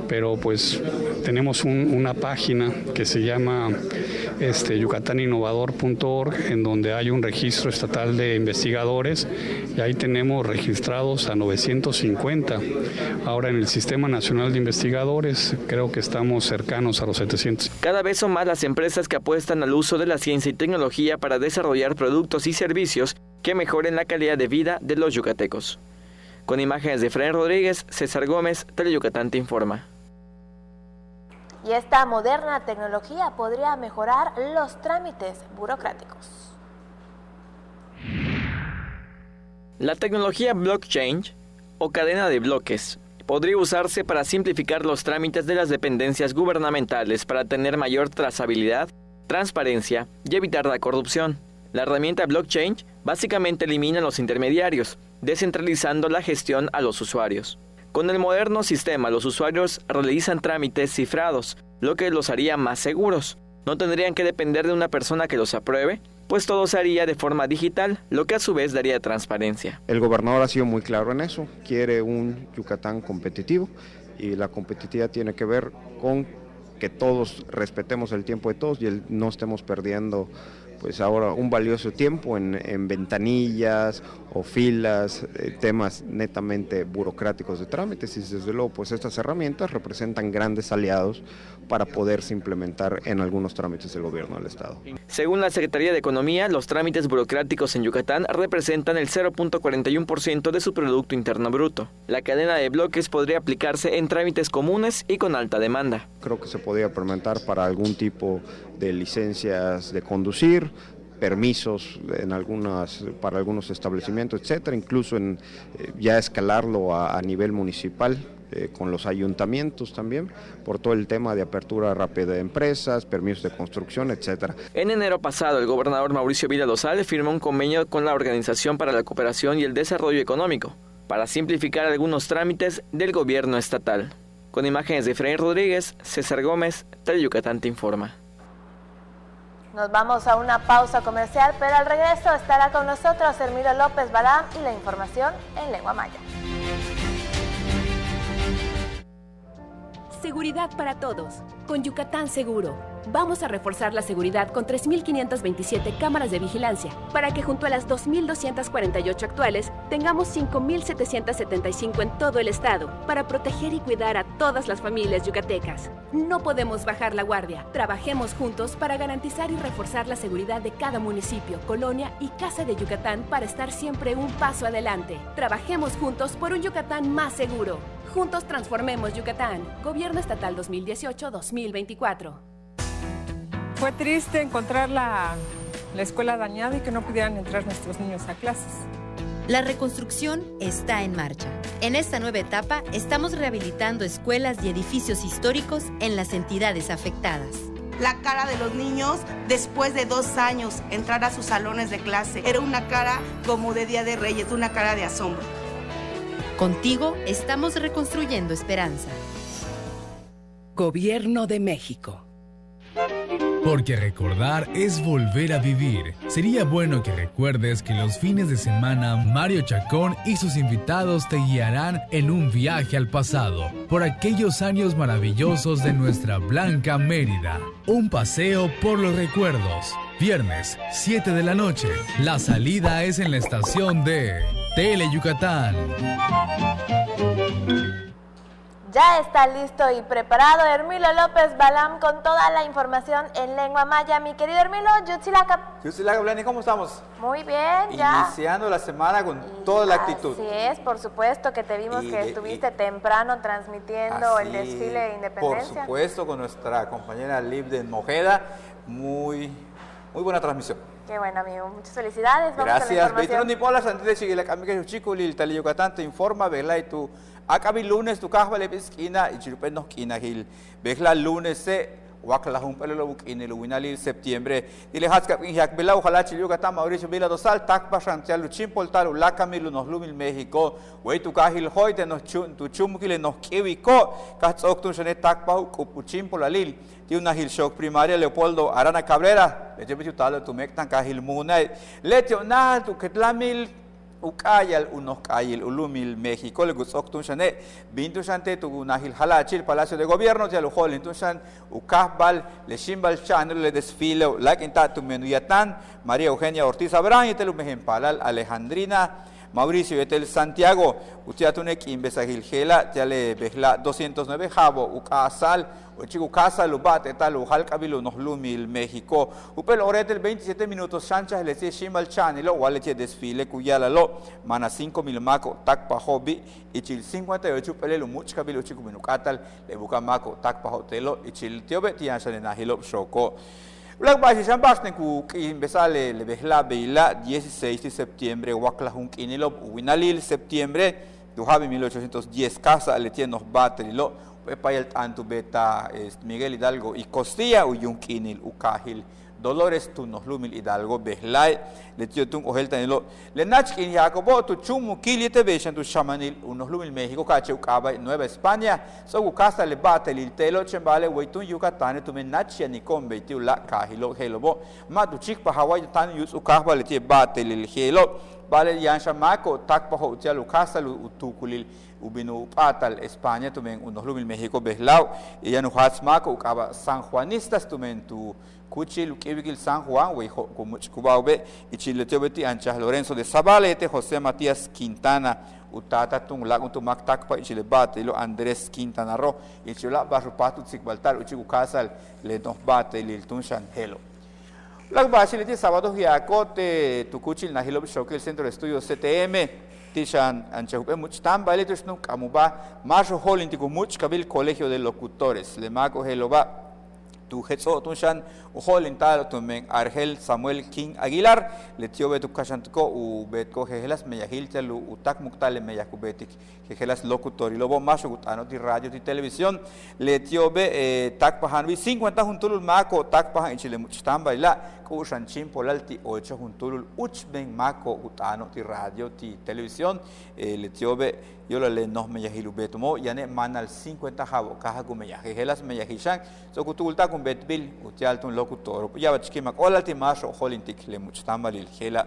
Pero pues tenemos una página que se llama yucataninnovador.org, en donde hay un registro estatal de investigadores, y ahí tenemos registrados a 950. Ahora en el Sistema Nacional de Investigadores creo que estamos cercanos a los 700. Cada vez son más las empresas que apuestan al uso de la ciencia y tecnología para desarrollar productos y servicios que mejoren la calidad de vida de los yucatecos. Con imágenes de Efraín Rodríguez, César Gómez, Teleyucatán te informa. Y esta moderna tecnología podría mejorar los trámites burocráticos. La tecnología blockchain o cadena de bloques podría usarse para simplificar los trámites de las dependencias gubernamentales para tener mayor trazabilidad, transparencia y evitar la corrupción. La herramienta blockchain básicamente elimina los intermediarios, descentralizando la gestión a los usuarios. Con el moderno sistema, los usuarios realizan trámites cifrados, lo que los haría más seguros. No tendrían que depender de una persona que los apruebe, pues todo se haría de forma digital, lo que a su vez daría transparencia. El gobernador ha sido muy claro en eso, quiere un Yucatán competitivo, y la competitividad tiene que ver con que todos respetemos el tiempo de todos y no estemos perdiendo pues ahora un valioso tiempo en ventanillas o filas, temas netamente burocráticos de trámites, y desde luego pues estas herramientas representan grandes aliados para poderse implementar en algunos trámites del gobierno del Estado. Según la Secretaría de Economía, los trámites burocráticos en Yucatán representan el 0.41% de su Producto Interno Bruto. La cadena de bloques podría aplicarse en trámites comunes y con alta demanda. Creo que se podría implementar para algún tipo de licencias de conducir, permisos para algunos establecimientos, etcétera, incluso ya escalarlo a nivel municipal, con los ayuntamientos también, por todo el tema de apertura rápida de empresas, permisos de construcción, etcétera. En enero pasado, el gobernador Mauricio Vila-Dosal firmó un convenio con la Organización para la Cooperación y el Desarrollo Económico para simplificar algunos trámites del gobierno estatal. Con imágenes de Efraín Rodríguez, César Gómez, Teleyucatán te informa. Nos vamos a una pausa comercial, pero al regreso estará con nosotros Hermilo López Balam y la información en lengua maya. Seguridad para todos. Con Yucatán Seguro. Vamos a reforzar la seguridad con 3.527 cámaras de vigilancia, para que junto a las 2.248 actuales, tengamos 5.775 en todo el estado, para proteger y cuidar a todas las familias yucatecas. No podemos bajar la guardia. Trabajemos juntos para garantizar y reforzar la seguridad de cada municipio, colonia y casa de Yucatán para estar siempre un paso adelante. Trabajemos juntos por un Yucatán más seguro. Juntos transformemos Yucatán. Gobierno Estatal 2018-2024. Fue triste encontrar la escuela dañada y que no pudieran entrar nuestros niños a clases. La reconstrucción está en marcha. En esta nueva etapa estamos rehabilitando escuelas y edificios históricos en las entidades afectadas. La cara de los niños después de 2 años entrar a sus salones de clase era una cara como de Día de Reyes, una cara de asombro. Contigo estamos reconstruyendo esperanza. Gobierno de México. Porque recordar es volver a vivir. Sería bueno que recuerdes que los fines de semana Mario Chacón y sus invitados te guiarán en un viaje al pasado, por aquellos años maravillosos de nuestra blanca Mérida. Un paseo por los recuerdos. Viernes, 7 de la noche. La salida es en la estación de Tele Yucatán. Ya está listo y preparado Hermilo López Balam con toda la información en lengua maya. Mi querido Hermilo, Yutzilaka, Blani, ¿cómo estamos? Muy bien, ya. Iniciando la semana con toda la actitud. Así es, por supuesto que te vimos que estuviste temprano transmitiendo el desfile de Independencia. Por supuesto, con nuestra compañera Libden Mojeda. Muy buena transmisión. Qué bueno, amigo. Muchas felicidades. Vamos. Gracias. Beitron Nipolas, antes de seguir la camica de Chico, el Tele Yucatán te informa, verla y tú. Acá lunes tu caja vale esquina y chirupen nos quina gil. Verla lunes se wakla humpelo lo en el winali septiembre. Dile haska pinjak bela ojalá Chile Yucatán Mauricio Vila dosal tak pasantial luchim poltal la camilo nos lumil México. Wey tu cajil hoy de nos tu chumkile nos kiwiko. Katzok tu shane tak pa kupuchim polalil. Tiene una hil shock primaria Leopoldo Arana Cabrera. Le llevo tu talo tu mectan cajil munay. Letio na tu ketlamil ukayal unos kayil ulumil México le gusok tu shane bintu shante tu nahil halachil Palacio de Gobierno ya lo hol tu shan ukahbal le shimbal channel le desfile la quinta tu menuyatan María Eugenia Ortiz Abrán y te lo mejempalal Alejandrina Mauricio Etel Santiago, usted atune Kimbesagil Gela, ya le vejla 209 Jabo, Ucasal, Uchiku Casa, Lubate, tal, Ujal Cabilo, Nohlumil, México, Upel Oretel 27 minutos, Sánchez, le Shimal Chanilo, Walete desfile, Cuyala Lo, Mana 5,000 Maco, Takpa Hobby, Ichil 58, Pelelo, Much Cabilo, Chico Minucatal, Le Bucamaco, Takpa Hotelo, Ichil Tiobe, Tiancha, Nahilo, Shoko. Black Bashi Shambashne ku empezale le behla beila 16 de septiembre Waklahun Kinilo Winalil septiembre du habe 1810 casa le tienos baterilo payal tanto beta Miguel Hidalgo y Costilla uyun Kinil ukahil Dolores tu nos lumil Hidalgo behlai le tio tung ohel tanilo le nachkin Jacobo tu chumu kilite beshan tu shamanil unos lumil México cache ukaba Nueva España so ukasa le bateril telo chembale weitun Yucatán tu men nachia ni kombe tiu la kahilo helobo ma tu chik pa Hawaii tan yus ukaba le tie bateril helo bale yansha mako tak pa ho tial ukasa lu utukulil ubinu patal España tu men unos lumil México behlau y ya no hats mako ukaba San Juanistas tu men tu Cuchil, Ukibikil San Juan, Cubaube, y Chiletobeti, Ancha Lorenzo de Zabalete, José Matías Quintana, Utata, Tung Lagun, Tumac Takpa, y Chilebate, y Andrés Quintana Ro, y Chula Barrupatu, Zigbaltar, Uchibucasal, Le Nos Bate, Lil Tunshan Helo. La Basilete, Sábado Giacote, Tucuchil, Nahilo Bishoke, el Centro de Estudios CTM, Tishan, Anchahupe, Muchtan, Baletus Nuk, Amuba, Marjo Holintico, Much, Cabil, Colegio de Locutores, Lemaco Heloba. Tu hetso tunshan uholin tal tumen Argel Samuel King Aguilar le tio betu kashantuko u betko helas meyahil telu utak muktale meyakubetik helas locutor y lobo maso gutano di radio di televisión le tio be tak pahanwi 50 juntulul mako tak pahan chile muchtan baila ku shanchim polalti 8 juntulul uchben mako gutano di radio di televisión le tio be yo le nos meyahilu betumo yane manal 50 jabo kaha ku meyahilas meyahishan so kutulta con betbil utialtun locutor ya bachkimak olalti maso holintik le muchtamalil hela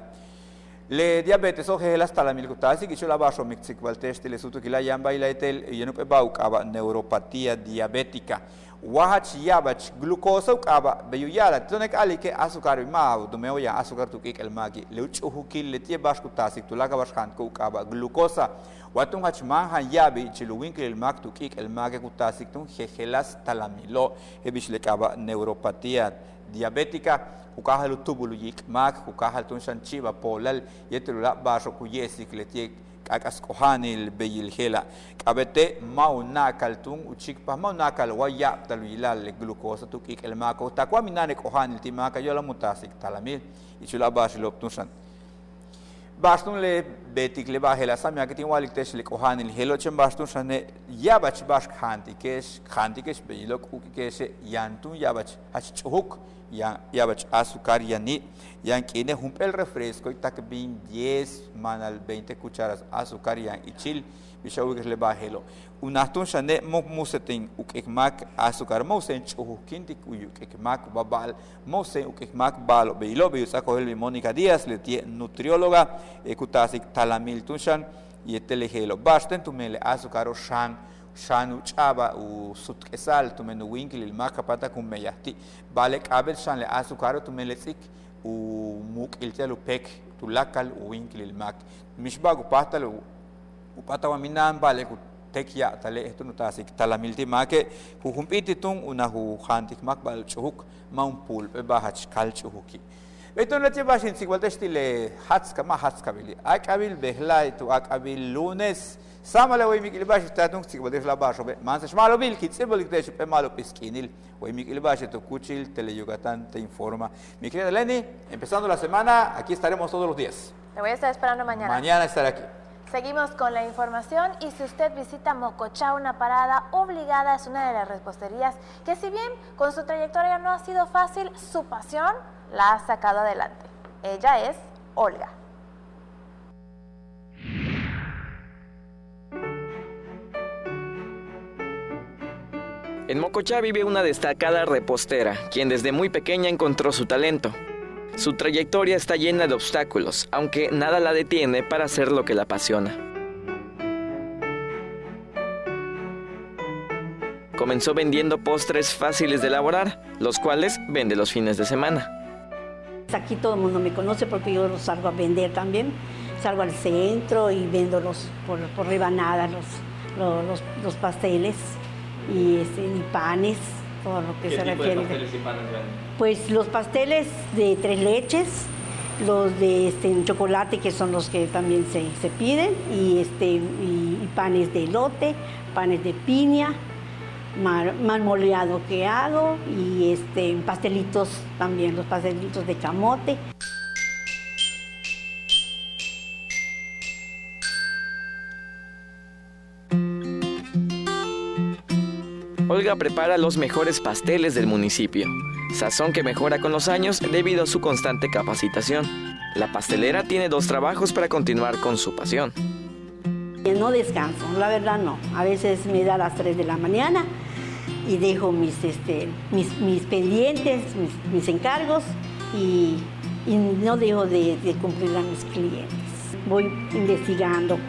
le diabetes o helas talamil kutasi kichula baso mixik valtest le sutukila yamba ilaitel yenupe bauk aba neuropatía diabética wahach yabach glucosa aba beyuyala tonek alike azúcar ma dumeo ya azúcar tukik el magi le uchuhukil le tie bash kutasi tulaga bashkan ko aba glucosa watung hach manhan yabi chiluwinkel el mag tukik el magi kutasi tun helas talamilo hebish le aba neuropatía diabética ukahal tubulu yik mag ukahal tun shanchiba polal yetelula baso kuyesik le tie akas kohanil beyil hela kabete maunakal tung uchik pa maunakal waya talwilal le glucosa tukik el mako takwa minane kohanil timaka yola mutasik talamil ichula basilop tunsan bastun le betik le bahela samya kitin walik tesh le kohanil helo chem bastun shane yabach bash khanti kesh beyilok ukikese yantun yabach achchuk yabach azúcar yani yan kine humpel refresco y tak bin 10 manal 20 cucharas azúcar yan ichil bishawik le bahelo unatun shane musetin ukekmak azúcar mosen chuhukintik ukekmak babal mosen ukekmak balo beilo beyusako el Mónica Díaz le tie nutrióloga ekutasik talamil tunshan y telehelo basten tumele azúcar shan Shanu chaba u sutkesal tu menu winkil il makapata kum meyati balek abel shan le azukaro tu meletsik u muk il telu pek tu lakal u winkil il mak mishbagu patal u patawa minan balek tekia tale esto no tasik talamilti make hu humpiti tung una hu khantik mak bal chuhuk maumpul be bahach kal chuhuki beton lati bashin sigwaltestile hatska ma hatska bili akabil behlai tu akabil lunes Samale way mikil bashi tatung sigwaltes la basho be mansa shmalo bil kitsibol kitesh pe malo pesquinil way mikil bashi tu kuchil Tele Yucatán te informa. Mi querida Lenny, empezando la semana, aquí estaremos todos los días. Te voy a estar esperando mañana. Mañana estaré aquí. Seguimos con la información y si usted visita Mocochá, una parada obligada, es una de las reposterías que si bien con su trayectoria no ha sido fácil, su pasión la ha sacado adelante. Ella es Olga. En Mocochá vive una destacada repostera, quien desde muy pequeña encontró su talento. Su trayectoria está llena de obstáculos, aunque nada la detiene para hacer lo que la apasiona. Comenzó vendiendo postres fáciles de elaborar, los cuales vende los fines de semana. Aquí todo el mundo me conoce porque yo los salgo a vender también. Salgo al centro y vendo por rebanadas los pasteles y panes, todo lo que se refiere. ¿Qué tipo de pasteles y panes venden? Pues los pasteles de 3 leches, los de chocolate, que son los que también se piden, y panes de elote, panes de piña, marmoleado que hago, y pastelitos también, los pastelitos de camote. Olga prepara los mejores pasteles del municipio, sazón que mejora con los años debido a su constante capacitación. La pastelera tiene 2 trabajos para continuar con su pasión. No descanso, la verdad no. A veces me da a las 3 de la mañana y dejo mis pendientes, mis encargos y no dejo de cumplir a mis clientes. Voy investigando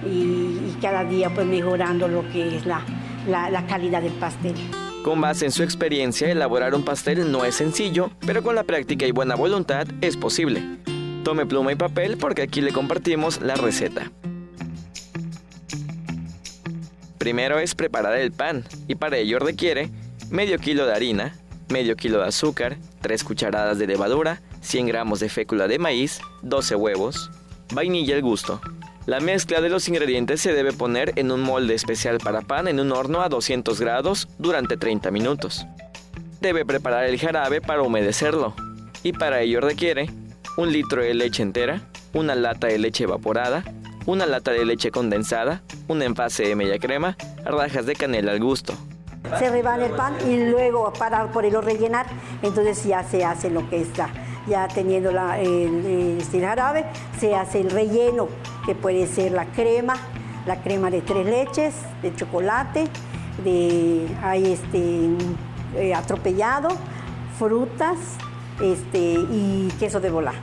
y cada día pues mejorando lo que es la calidad del pastel. Con base en su experiencia, elaborar un pastel no es sencillo, pero con la práctica y buena voluntad es posible. Tome pluma y papel porque aquí le compartimos la receta. Primero es preparar el pan y para ello requiere medio kilo de harina, medio kilo de azúcar, 3 cucharadas de levadura, 100 gramos de fécula de maíz, 12 huevos, vainilla al gusto. La mezcla de los ingredientes se debe poner en un molde especial para pan en un horno a 200 grados durante 30 minutos. Debe preparar el jarabe para humedecerlo y para ello requiere 1 litro de leche entera, 1 lata de leche evaporada, 1 lata de leche condensada, un envase de media crema, rajas de canela al gusto. Se rebana el pan y luego para poderlo rellenar, entonces ya se hace lo que está. Ya teniendo el jarabe, se hace el relleno, que puede ser la crema de 3 leches, de chocolate, atropellado, frutas y queso de bola.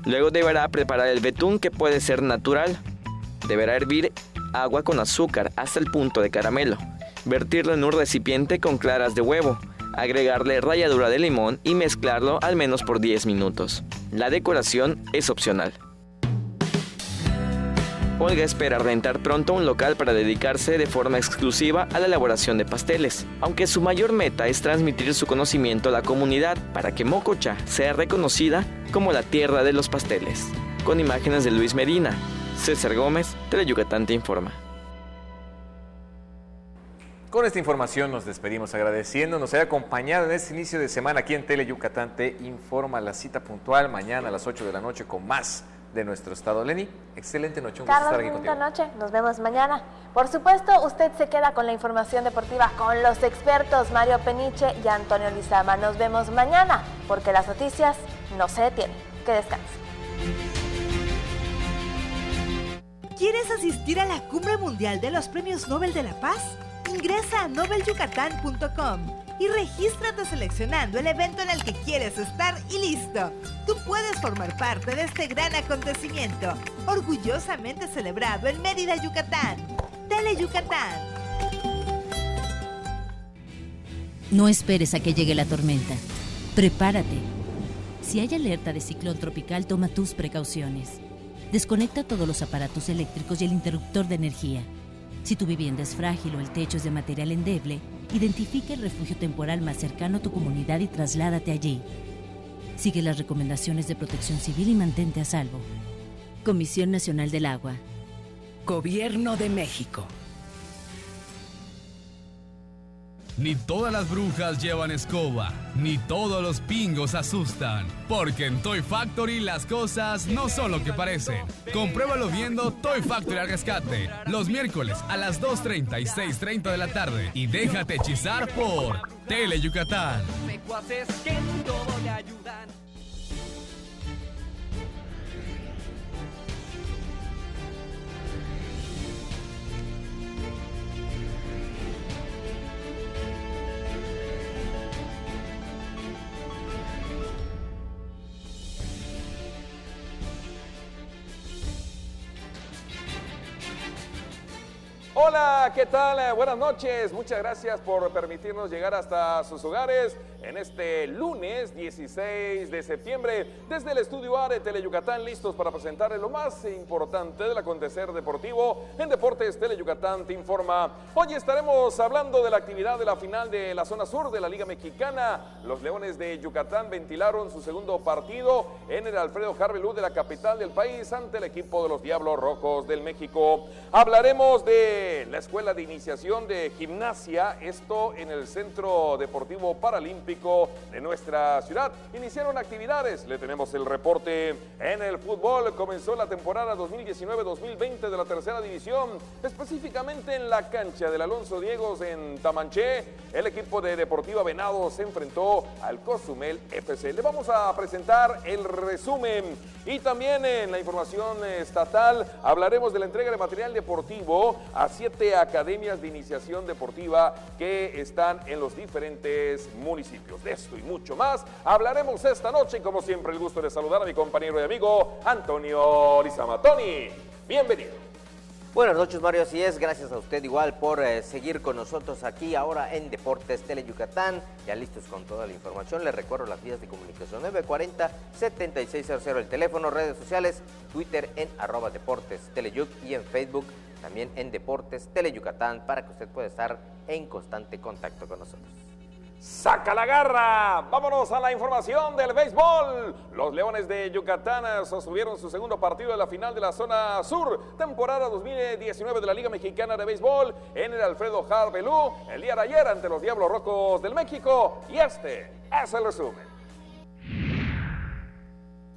Luego deberá preparar el betún, que puede ser natural. Deberá hervir agua con azúcar hasta el punto de caramelo. Vertirlo en un recipiente con claras de huevo. Agregarle ralladura de limón y mezclarlo al menos por 10 minutos. La decoración es opcional. Olga espera rentar pronto un local para dedicarse de forma exclusiva a la elaboración de pasteles, aunque su mayor meta es transmitir su conocimiento a la comunidad para que Mocochá sea reconocida como la tierra de los pasteles. Con imágenes de Luis Medina, César Gómez, Tele Yucatán te informa. Con esta información nos despedimos agradeciendo nos haya acompañado en este inicio de semana aquí en Tele Yucatán te informa. La cita puntual mañana a las 8 de la noche con más de nuestro estado. Lenny, excelente noche, un gusto estar aquí contigo. Noche, nos vemos mañana. Por supuesto, usted se queda con la información deportiva con los expertos Mario Peniche y Antonio Lizama. Nos vemos mañana porque las noticias no se detienen. Que descanse. ¿Quieres asistir a la Cumbre Mundial de los Premios Nobel de la Paz? Ingresa a nobelyucatan.com y regístrate seleccionando el evento en el que quieres estar y listo. Tú puedes formar parte de este gran acontecimiento, orgullosamente celebrado en Mérida, Yucatán. Tele Yucatán. No esperes a que llegue la tormenta. Prepárate. Si hay alerta de ciclón tropical, toma tus precauciones. Desconecta todos los aparatos eléctricos y el interruptor de energía. Si tu vivienda es frágil o el techo es de material endeble, identifica el refugio temporal más cercano a tu comunidad y trasládate allí. Sigue las recomendaciones de Protección Civil y mantente a salvo. Comisión Nacional del Agua. Gobierno de México. Ni todas las brujas llevan escoba, ni todos los pingos asustan, porque en Toy Factory las cosas no son lo que parecen. Compruébalo viendo Toy Factory al rescate, los miércoles a las 2:30 y 6:30 de la tarde, y déjate hechizar por Tele Yucatán. Hola, ¿qué tal? Buenas noches. Muchas gracias por permitirnos llegar hasta sus hogares en este lunes 16 de septiembre. Desde el Estudio A de Tele Yucatán, listos para presentarles lo más importante del acontecer deportivo en Deportes Tele Yucatán te informa. Hoy estaremos hablando de la actividad de la final de la zona sur de la Liga Mexicana. Los Leones de Yucatán ventilaron su segundo partido en el Alfredo Harvelú de la capital del país ante el equipo de los Diablos Rojos del México. Hablaremos de la Escuela de Iniciación de Gimnasia, esto en el Centro Deportivo Paralímpico de nuestra ciudad. Iniciaron actividades, le tenemos el reporte. En el fútbol comenzó la temporada 2019-2020 de la tercera división, específicamente en la cancha del Alonso Diegos en Tamanché. El equipo de Deportiva Venados se enfrentó al Cozumel FC. Le vamos a presentar el resumen y también en la información estatal hablaremos de la entrega de material deportivo a 7 academias de iniciación deportiva que están en los diferentes municipios. De esto y mucho más hablaremos esta noche y como siempre el gusto de saludar a mi compañero y amigo Antonio Lizama. Tony, bienvenido. Buenas noches, Mario, así es, gracias a usted igual por seguir con nosotros aquí ahora en Deportes Tele Yucatán, ya listos con toda la información. Les recuerdo las vías de comunicación: 940-7600 el teléfono, redes sociales, Twitter en @DeportesTeleYuc y en Facebook también en Deportes Tele Yucatán para que usted pueda estar en constante contacto con nosotros. ¡Saca la garra! Vámonos a la información del béisbol. Los Leones de Yucatán sostuvieron su segundo partido de la final de la zona sur, temporada 2019 de la Liga Mexicana de Béisbol, en el Alfredo Harvelú, el día de ayer ante los Diablos Rojos del México. Y este es el resumen.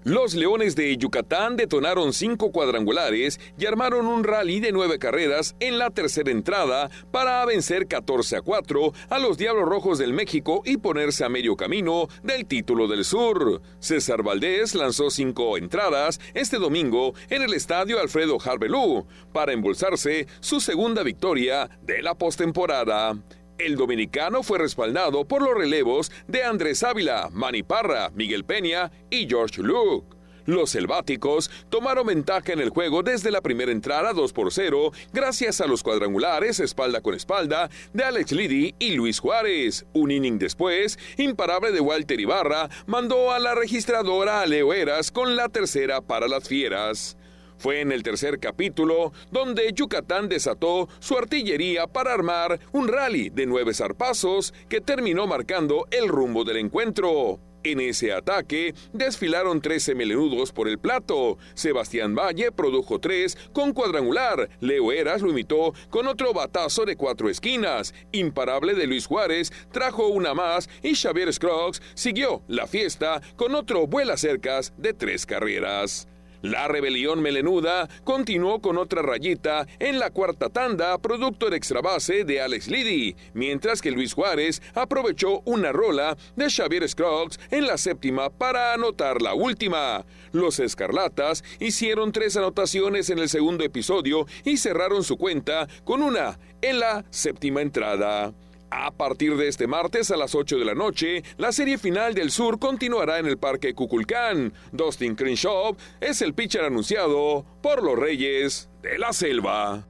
Los Leones de Yucatán detonaron 5 cuadrangulares y armaron un rally de 9 carreras en la tercera entrada para vencer 14-4 a los Diablos Rojos del México y ponerse a medio camino del título del sur. César Valdés lanzó 5 entradas este domingo en el estadio Alfredo Harvelú para embolsarse su segunda victoria de la postemporada. El dominicano fue respaldado por los relevos de Andrés Ávila, Manny Parra, Miguel Peña y George Luke. Los selváticos tomaron ventaja en el juego desde la primera entrada 2-0 gracias a los cuadrangulares espalda con espalda de Alex Liddy y Luis Juárez. Un inning después, imparable de Walter Ibarra mandó a la registradora a Leo Eras con la tercera para las Fieras. Fue en el tercer capítulo donde Yucatán desató su artillería para armar un rally de 9 zarpazos que terminó marcando el rumbo del encuentro. En ese ataque desfilaron 13 melenudos por el plato. Sebastián Valle produjo 3 con cuadrangular. Leo Eras lo imitó con otro batazo de 4 esquinas. Imparable de Luis Juárez trajo una más y Xavier Scruggs siguió la fiesta con otro vuelacercas de 3 carreras. La rebelión melenuda continuó con otra rayita en la cuarta tanda, producto de extra base de Alex Liddy, mientras que Luis Juárez aprovechó una rola de Xavier Scruggs en la séptima para anotar la última. Los Escarlatas hicieron 3 anotaciones en el segundo episodio y cerraron su cuenta con una en la séptima entrada. A partir de este martes a las 8 de la noche, la serie final del sur continuará en el Parque Cuculcán. Dustin Crenshaw es el pitcher anunciado por los Reyes de la Selva.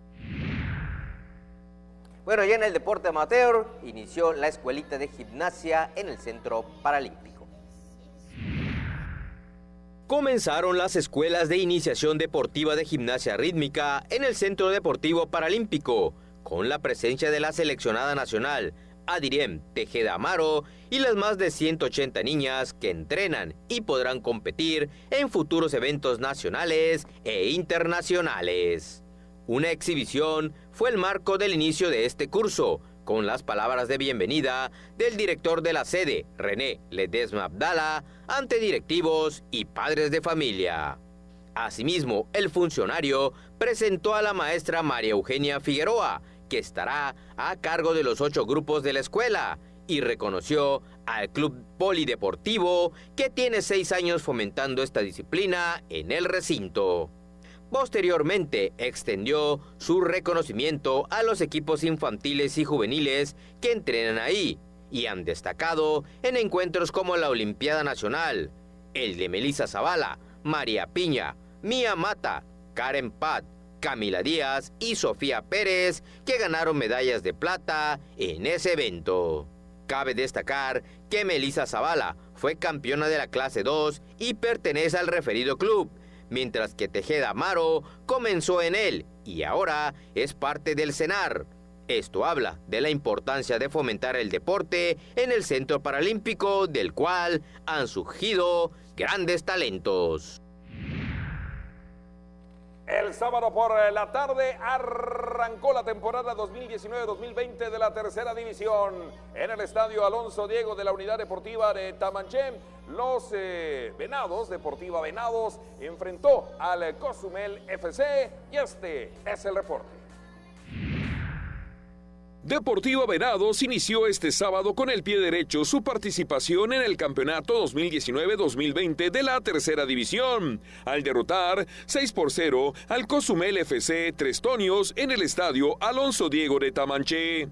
Bueno, ya en el deporte amateur inició la escuelita de gimnasia en el Centro Paralímpico. Comenzaron las escuelas de iniciación deportiva de gimnasia rítmica en el Centro Deportivo Paralímpico, con la presencia de la seleccionada nacional, Adirem Tejeda Amaro, y las más de 180 niñas que entrenan y podrán competir en futuros eventos nacionales e internacionales. Una exhibición fue el marco del inicio de este curso, con las palabras de bienvenida del director de la sede, René Ledesma Abdala, ante directivos y padres de familia. Asimismo, el funcionario presentó a la maestra María Eugenia Figueroa, que estará a cargo de los 8 grupos de la escuela, y reconoció al Club Polideportivo, que tiene 6 años fomentando esta disciplina en el recinto. Posteriormente, extendió su reconocimiento a los equipos infantiles y juveniles que entrenan ahí y han destacado en encuentros como la Olimpiada Nacional, el de Melissa Zavala, María Piña, Mía Mata, Karen Pat, Camila Díaz y Sofía Pérez, que ganaron medallas de plata en ese evento. Cabe destacar que Melissa Zavala fue campeona de la clase 2 y pertenece al referido club, mientras que Tejeda Amaro comenzó en él y ahora es parte del CENAR. Esto habla de la importancia de fomentar el deporte en el Centro Paralímpico, del cual han surgido grandes talentos. El sábado por la tarde arrancó la temporada 2019-2020 de la tercera división. En el estadio Alonso Diego de la Unidad Deportiva de Tamanché, los Venados, Deportiva Venados, enfrentó al Cozumel FC y este es el reporte. Deportiva Venados inició este sábado con el pie derecho su participación en el campeonato 2019-2020 de la tercera división, al derrotar 6-0 al Cozumel FC Tres Toños en el estadio Alonso Diego de Tamanché.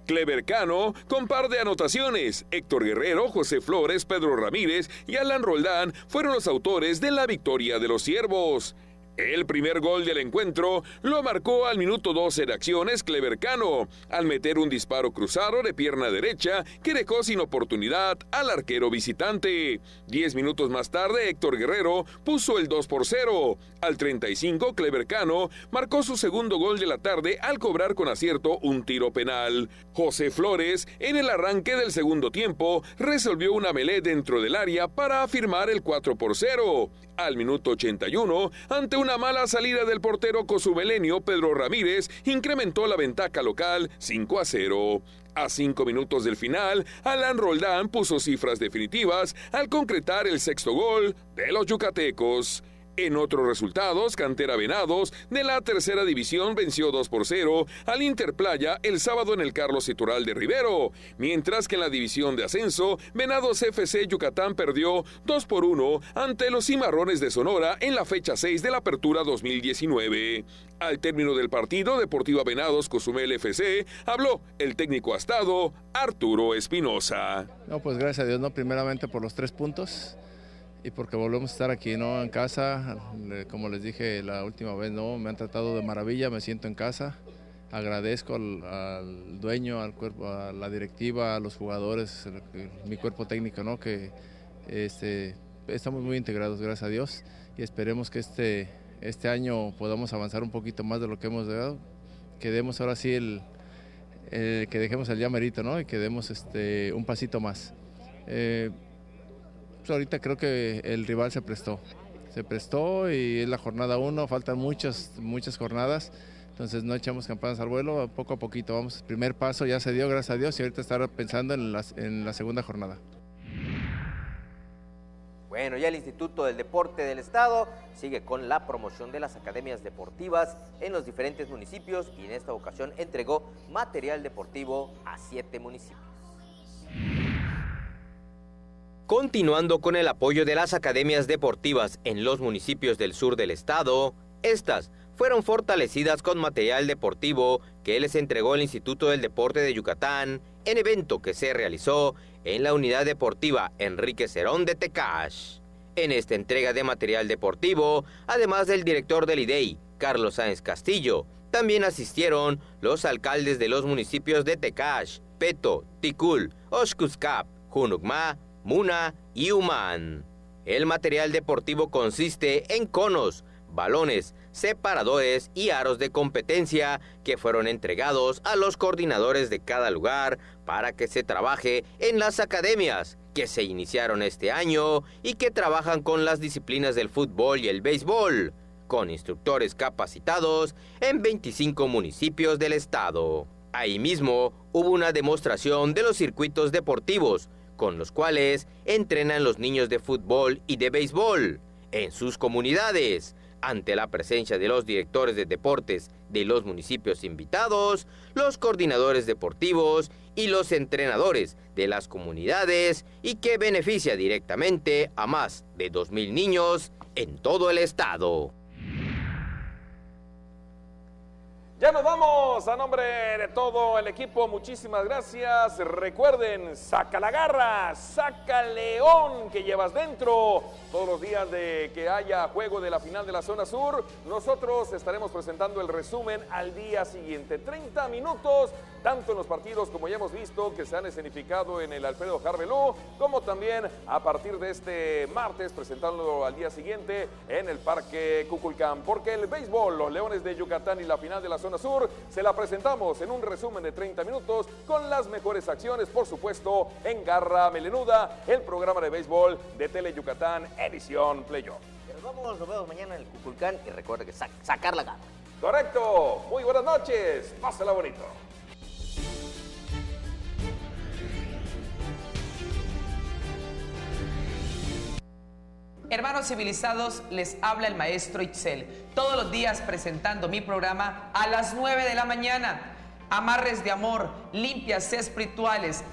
Clever Cano con par de anotaciones. Héctor Guerrero, José Flores, Pedro Ramírez y Alan Roldán fueron los autores de la victoria de los Ciervos. El primer gol del encuentro lo marcó al minuto 12 de acciones Clever Cano, al meter un disparo cruzado de pierna derecha que dejó sin oportunidad al arquero visitante. 10 minutos más tarde, Héctor Guerrero puso el 2-0. Al 35, Clever Cano marcó su segundo gol de la tarde al cobrar con acierto un tiro penal. José Flores, en el arranque del segundo tiempo, resolvió una melé dentro del área para afirmar el 4-0. Al minuto 81, ante una mala salida del portero cozumelenio Pedro Ramírez, incrementó la ventaja local 5-0. A 5 minutos del final, Alan Roldán puso cifras definitivas al concretar el sexto gol de los yucatecos. En otros resultados, Cantera Venados de la tercera división venció 2-0 al Interplaya el sábado en el Carlos Itural de Rivero, mientras que en la división de ascenso, Venados FC Yucatán perdió 2-1 ante los Cimarrones de Sonora en la fecha 6 de la Apertura 2019. Al término del partido, Deportiva Venados Cozumel FC, habló el técnico astado Arturo Espinosa. No, pues gracias a Dios, ¿no? Primeramente por los 3 puntos. Y porque volvemos a estar aquí, ¿no? En casa, como les dije la última vez, ¿no? Me han tratado de maravilla, me siento en casa. Agradezco al dueño, al cuerpo, a la directiva, a los jugadores, mi cuerpo técnico, ¿no? Que estamos muy integrados, gracias a Dios. Y esperemos que este año podamos avanzar un poquito más de lo que hemos dado. Que demos ahora sí que dejemos el ya merito, ¿no? Y que demos un pasito más. Pues ahorita creo que el rival se prestó y es la jornada 1, faltan muchas jornadas, entonces no echamos campanas al vuelo, poco a poquito vamos, el primer paso ya se dio, gracias a Dios, y ahorita estar pensando en la segunda jornada. Bueno, ya el Instituto del Deporte del Estado sigue con la promoción de las academias deportivas en los diferentes municipios y en esta ocasión entregó material deportivo a 7 municipios. Continuando con el apoyo de las academias deportivas en los municipios del sur del estado, estas fueron fortalecidas con material deportivo que les entregó el Instituto del Deporte de Yucatán en evento que se realizó en la Unidad Deportiva Enrique Cerón de Tecash. En esta entrega de material deportivo, además del director del IDEI, Carlos Sáenz Castillo, También asistieron los alcaldes de los municipios de Tecash, Peto, Ticul, Oxcuscap, Junucma, Muna y Humán. El material deportivo consiste en conos, balones, separadores y aros de competencia que fueron entregados a los coordinadores de cada lugar para que se trabaje en las academias que se iniciaron este año y que trabajan con las disciplinas del fútbol y el béisbol, con instructores capacitados en 25 municipios del estado. Ahí mismo hubo una demostración de los circuitos deportivos, con los cuales entrenan los niños de fútbol y de béisbol en sus comunidades, ante la presencia de los directores de deportes de los municipios invitados, los coordinadores deportivos y los entrenadores de las comunidades, y que beneficia directamente a más de 2,000 niños en todo el estado. Ya nos vamos, a nombre de todo el equipo, muchísimas gracias. Recuerden, saca la garra, saca el león que llevas dentro. Todos los días de que haya juego de la final de la zona sur, nosotros estaremos presentando el resumen al día siguiente. 30 minutos, tanto en los partidos como ya hemos visto que se han escenificado en el Alfredo Jarbelú, como también a partir de este martes presentándolo al día siguiente en el Parque Cuculcán. Porque el béisbol, los Leones de Yucatán y la final de la zona sur, se la presentamos en un resumen de 30 minutos con las mejores acciones, por supuesto, en Garra Melenuda, el programa de béisbol de Tele Yucatán, edición Playoff. Nos vemos mañana en el Cuculcán y recuerde que sacar la garra. Correcto, muy buenas noches, pásala bonito. Hermanos civilizados, les habla el maestro Itzel, todos los días presentando mi programa a las 9 de la mañana. Amarres de amor, limpias espirituales,